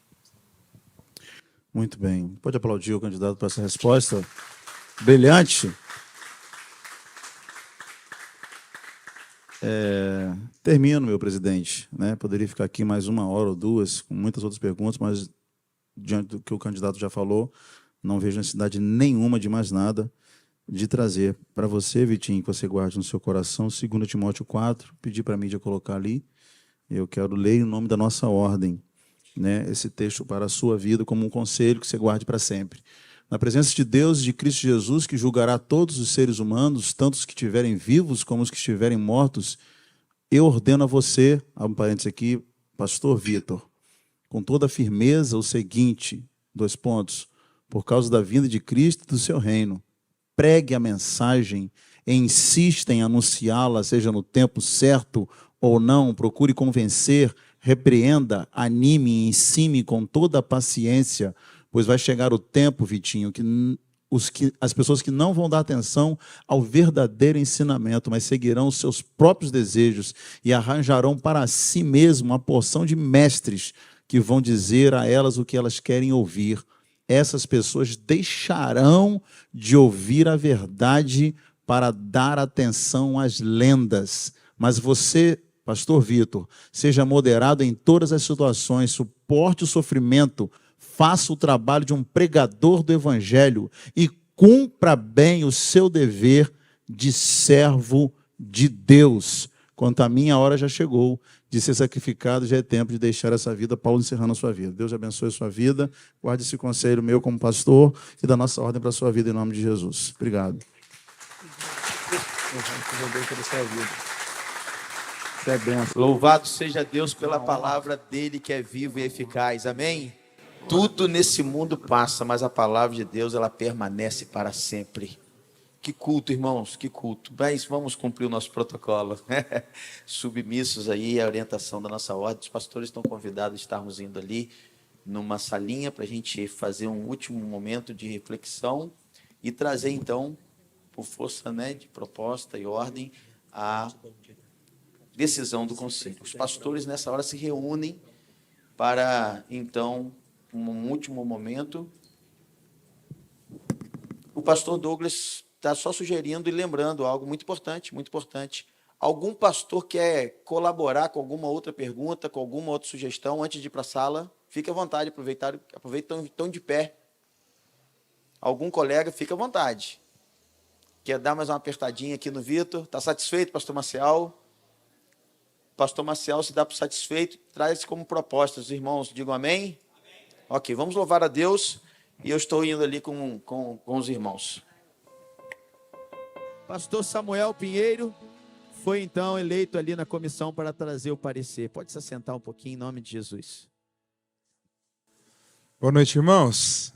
Muito bem. Pode aplaudir o candidato para essa resposta brilhante. Termino, meu presidente, né? Poderia ficar aqui mais 1 hora ou 2 com muitas outras perguntas, mas diante do que o candidato já falou, não vejo necessidade nenhuma de mais nada, de trazer para você, Vitinho, que você guarde no seu coração, 2 Timóteo 4, pedir para a mídia colocar ali. Eu quero ler em nome da nossa ordem, né, esse texto para a sua vida como um conselho que você guarde para sempre. Na presença de Deus e de Cristo Jesus, que julgará todos os seres humanos, tanto os que estiverem vivos como os que estiverem mortos, eu ordeno a você, abre um parênteses aqui, pastor Vitor, com toda a firmeza o seguinte, 2 pontos, por causa da vinda de Cristo e do seu reino, pregue a mensagem e insista em anunciá-la, seja no tempo certo ou não, procure convencer, repreenda, anime e ensine com toda a paciência, pois vai chegar o tempo, Vitinho, que as pessoas que não vão dar atenção ao verdadeiro ensinamento, mas seguirão os seus próprios desejos e arranjarão para si mesmo uma porção de mestres que vão dizer a elas o que elas querem ouvir. Essas pessoas deixarão de ouvir a verdade para dar atenção às lendas. Mas você Pastor Vitor, seja moderado em todas as situações, suporte o sofrimento, faça o trabalho de um pregador do Evangelho e cumpra bem o seu dever de servo de Deus. Quanto a minha hora já chegou de ser sacrificado, já é tempo de deixar essa vida. Paulo encerrando a sua vida. Deus abençoe a sua vida. Guarde esse conselho meu como pastor e da nossa ordem para a sua vida em nome de Jesus. Obrigado.
Louvado seja Deus pela palavra dele que é viva e eficaz. Amém? Tudo nesse mundo passa, mas a palavra de Deus ela permanece para sempre. Que culto, irmãos, que culto. Mas vamos cumprir o nosso protocolo. Submissos aí à orientação da nossa ordem. Os pastores estão convidados a estarmos indo ali numa salinha para a gente fazer um último momento de reflexão e trazer então, por força, né, de proposta e ordem, a decisão do conselho. Os pastores nessa hora se reúnem para então um último momento. O pastor Douglas está só sugerindo e lembrando algo muito importante, muito importante. Algum pastor quer colaborar com alguma outra pergunta, com alguma outra sugestão antes de ir para a sala? Fique à vontade, aproveita, estão de pé. Algum colega, fique à vontade. Quer dar mais uma apertadinha aqui no Vitor? Está satisfeito, pastor Maciel? Pastor Maciel, se dá por satisfeito, traz como proposta. Os irmãos digam amém? Amém. Ok, vamos louvar a Deus. E eu estou indo ali com os irmãos. Pastor Samuel Pinheiro foi então eleito ali na comissão para trazer o parecer. Pode se assentar um pouquinho em nome de Jesus.
Boa noite, irmãos.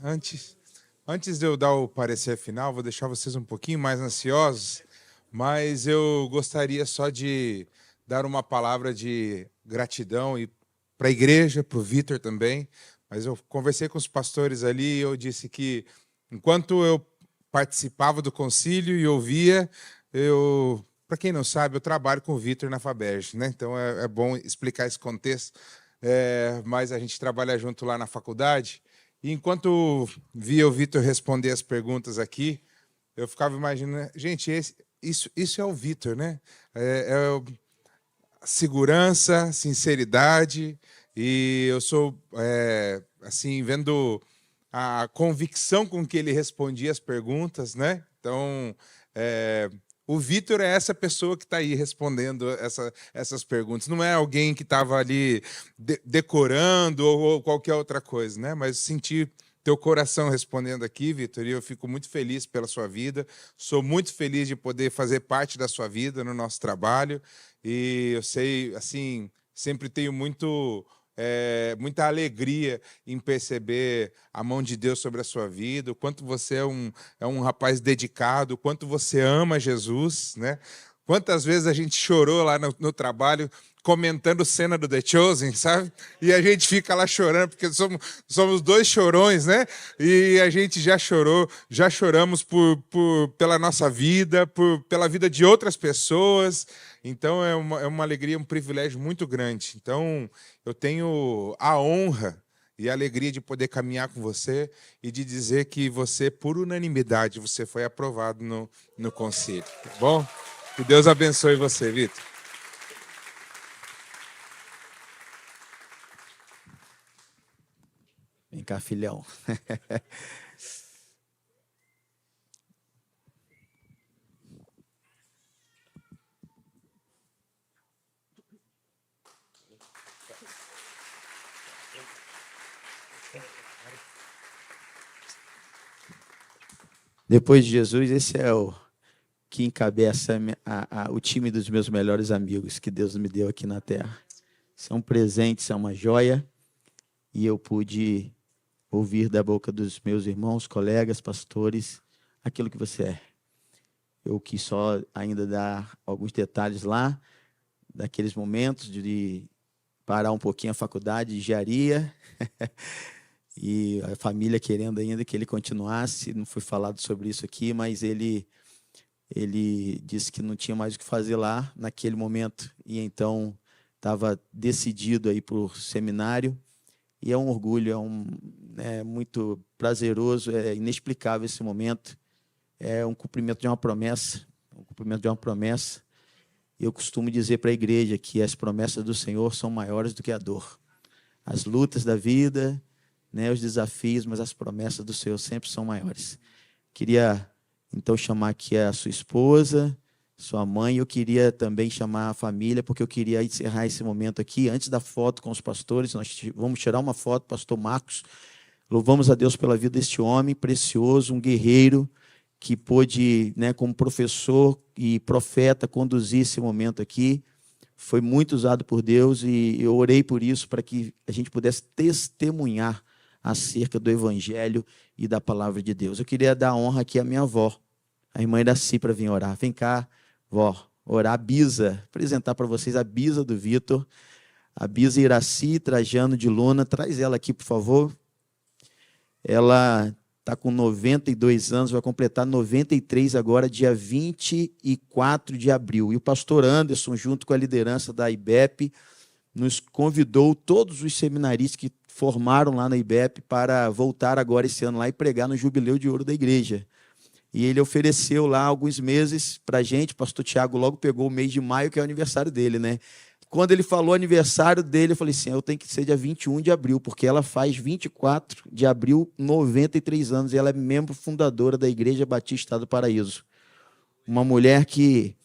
Antes de eu dar o parecer final, vou deixar vocês um pouquinho mais ansiosos, mas eu gostaria só de dar uma palavra de gratidão e para a igreja, para o Vitor também. Mas eu conversei com os pastores ali e eu disse que, enquanto eu participava do concílio e ouvia, para quem não sabe, eu trabalho com o Vitor na FABERJ, né? Então é bom explicar esse contexto, mas a gente trabalha junto lá na faculdade, e enquanto via o Vitor responder as perguntas aqui, eu ficava imaginando, gente, isso é o Vitor, né? Segurança, sinceridade, e eu sou, assim, vendo a convicção com que ele respondia as perguntas, né? Então, o Vitor é essa pessoa que está aí respondendo essas perguntas. Não é alguém que estava ali decorando ou qualquer outra coisa, né? Mas senti teu coração respondendo aqui, Vitor, e eu fico muito feliz pela sua vida. Sou muito feliz de poder fazer parte da sua vida no nosso trabalho. E eu sei, assim, sempre tenho muita alegria em perceber a mão de Deus sobre a sua vida, o quanto você é um rapaz dedicado, o quanto você ama Jesus, né? Quantas vezes a gente chorou lá no trabalho comentando cena do The Chosen, sabe? E a gente fica lá chorando, porque somos dois chorões, né? E a gente já choramos pela nossa vida, pela vida de outras pessoas. Então é uma alegria, um privilégio muito grande. Então eu tenho a honra e a alegria de poder caminhar com você e de dizer que você, por unanimidade, você foi aprovado no conselho, tá bom? Que Deus abençoe você, Vitor.
Vem cá, filhão. Depois de Jesus, esse é o que encabeça o time dos meus melhores amigos que Deus me deu aqui na terra. São presentes, são uma joia, e eu pude ouvir da boca dos meus irmãos, colegas, pastores, aquilo que você é. Eu quis só ainda dar alguns detalhes lá, daqueles momentos de parar um pouquinho a faculdade de engenharia, e a família querendo ainda que ele continuasse. Não foi falado sobre isso aqui, mas ele disse que não tinha mais o que fazer lá naquele momento, e então estava decidido a ir para o seminário, e é um orgulho, é muito prazeroso, é inexplicável esse momento, é um cumprimento de uma promessa, Eu costumo dizer para a igreja que as promessas do Senhor são maiores do que a dor. As lutas da vida, né, os desafios, mas as promessas do Senhor sempre são maiores. Queria, então, chamar aqui a sua esposa, sua mãe. Eu queria também chamar a família, porque eu queria encerrar esse momento aqui, antes da foto com os pastores. Nós vamos tirar uma foto, pastor Marcos. Louvamos a Deus pela vida deste homem precioso, um guerreiro, que pôde, né, como professor e profeta, conduzir esse momento aqui. Foi muito usado por Deus e eu orei por isso, para que a gente pudesse testemunhar acerca do Evangelho e da Palavra de Deus. Eu queria dar honra aqui à minha avó, a irmã Iraci, para vir orar. Vem cá, vó, orar. A Bisa, apresentar para vocês a Bisa do Vitor, a Bisa Iraci Trajano de Luna. Traz ela aqui, por favor. Ela está com 92 anos, vai completar 93 agora, dia 24 de abril. E o pastor Anderson, junto com a liderança da IBEP, nos convidou, todos os seminaristas que formaram lá na IBEP, para voltar agora esse ano lá e pregar no Jubileu de Ouro da igreja. E ele ofereceu lá alguns meses para a gente. O pastor Tiago logo pegou o mês de maio, que é o aniversário dele, né? Quando ele falou aniversário dele, eu falei assim, eu tenho que ser dia 21 de abril, porque ela faz 24 de abril, 93 anos, e ela é membro fundadora da Igreja Batista do Paraíso. Uma mulher que,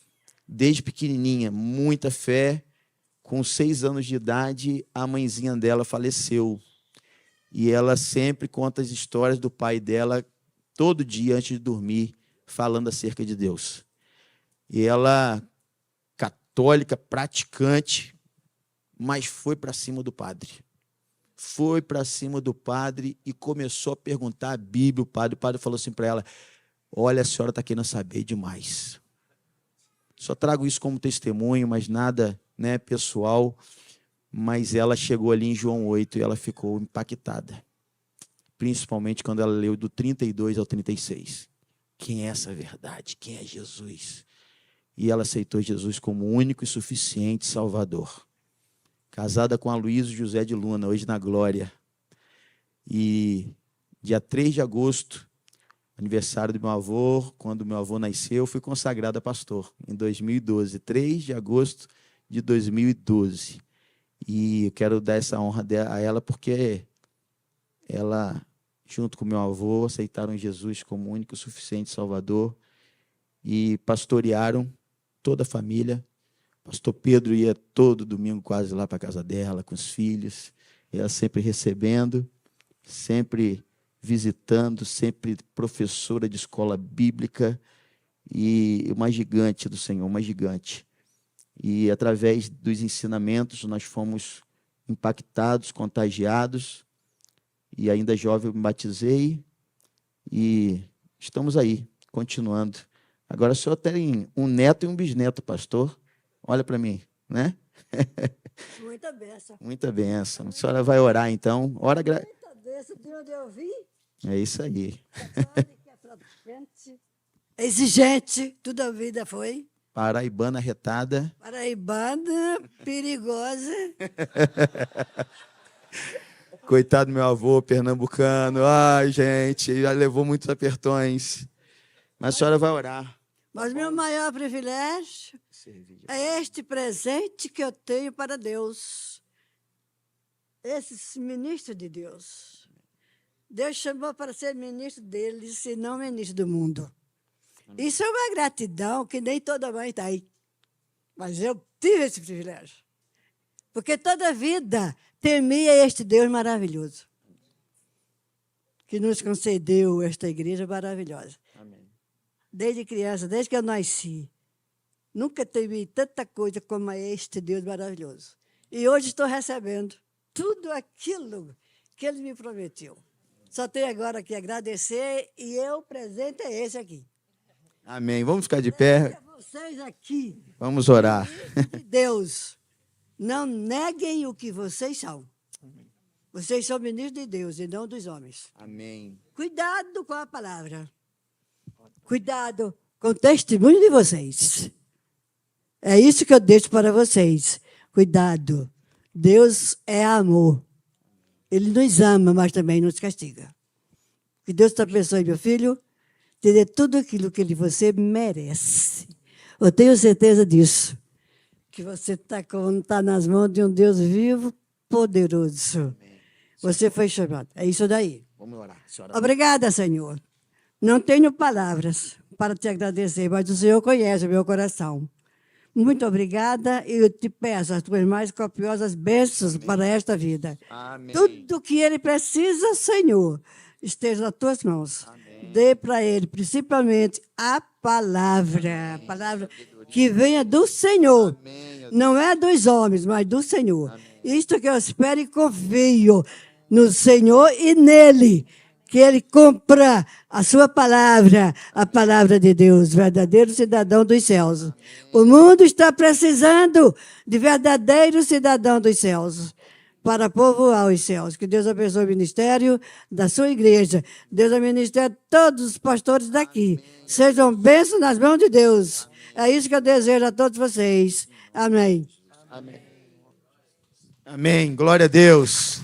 desde pequenininha, muita fé, com 6 anos de idade, a mãezinha dela faleceu. E ela sempre conta as histórias do pai dela, todo dia antes de dormir, falando acerca de Deus. E ela, católica, praticante, mas foi para cima do padre. Foi para cima do padre e começou a perguntar a Bíblia. O padre falou assim para ela, olha, a senhora está querendo saber demais. Só trago isso como testemunho, mas nada, né, pessoal. Mas ela chegou ali em João 8 e ela ficou impactada. Principalmente quando ela leu do 32 ao 36. Quem é essa verdade? Quem é Jesus? E ela aceitou Jesus como único e suficiente Salvador. Casada com Aloysio José de Luna, hoje na glória. E dia 3 de agosto, aniversário do meu avô, quando meu avô nasceu, eu fui consagrado a pastor, em 2012. 3 de agosto de 2012. E eu quero dar essa honra a ela, porque ela, junto com meu avô, aceitaram Jesus como único e suficiente Salvador e pastorearam toda a família. Pastor Pedro ia todo domingo quase lá para a casa dela, com os filhos, e ela sempre recebendo, sempre visitando, sempre professora de escola bíblica, e uma gigante do Senhor, uma gigante. E através dos ensinamentos nós fomos impactados, contagiados, e ainda jovem eu me batizei, e estamos aí, continuando. Agora o senhor tem um neto e um bisneto, pastor. Olha para mim, né?
Muita bênção.
Muita bênção. A senhora vai orar, então. Ora,
Muita bênção de onde eu vim.
É isso aí.
Exigente, toda a vida foi.
Paraibana retada.
Paraibana, perigosa.
Coitado do meu avô, pernambucano. Ai, gente, ele levou muitos apertões. Mas a senhora vai orar.
Mas meu maior privilégio é este presente que eu tenho para Deus. Esses ministros de Deus. Deus chamou para ser ministro deles e não ministro do mundo. Isso é uma gratidão que nem toda mãe tem. Mas eu tive esse privilégio. Porque toda vida temia este Deus maravilhoso, que nos concedeu esta igreja maravilhosa.
Amém.
Desde criança, desde que eu nasci, nunca temi tanta coisa como este Deus maravilhoso. E hoje estou recebendo tudo aquilo que Ele me prometeu. Só tenho agora que agradecer e o presente é esse aqui.
Amém. Vamos ficar de pé.
Vocês aqui,
Vamos orar.
de Deus, não neguem o que vocês são. Vocês são ministros de Deus e não dos homens.
Amém.
Cuidado com a palavra. Cuidado com o testemunho de vocês. É isso que eu deixo para vocês. Cuidado. Deus é amor. Ele nos ama, mas também nos castiga. Que Deus te abençoe, meu filho. Te dê tudo aquilo que você merece. Eu tenho certeza disso. que você está nas mãos de um Deus vivo, poderoso. Você foi chamado. É isso daí.
Vamos orar. Senhora.
Obrigada, Senhor. Não tenho palavras para te agradecer, mas o Senhor conhece o meu coração. Muito obrigada e eu te peço as tuas mais copiosas bênçãos para esta vida.
Amém.
Tudo que ele precisa, Senhor, esteja nas tuas mãos.
Amém.
Dê para ele, principalmente, a palavra que venha do Senhor.
Amém.
Não é dos homens, mas do Senhor. Isto que eu espero e confio no Senhor e nele, que ele cumpra a sua palavra, a palavra de Deus, verdadeiro cidadão dos céus. O mundo está precisando de verdadeiro cidadão dos céus para povoar os céus. Que Deus abençoe o ministério da sua igreja. Deus abençoe o ministério de todos os pastores daqui. Sejam bênçãos nas mãos de Deus. É isso que eu desejo a todos vocês. Amém.
Amém. Amém. Glória a Deus.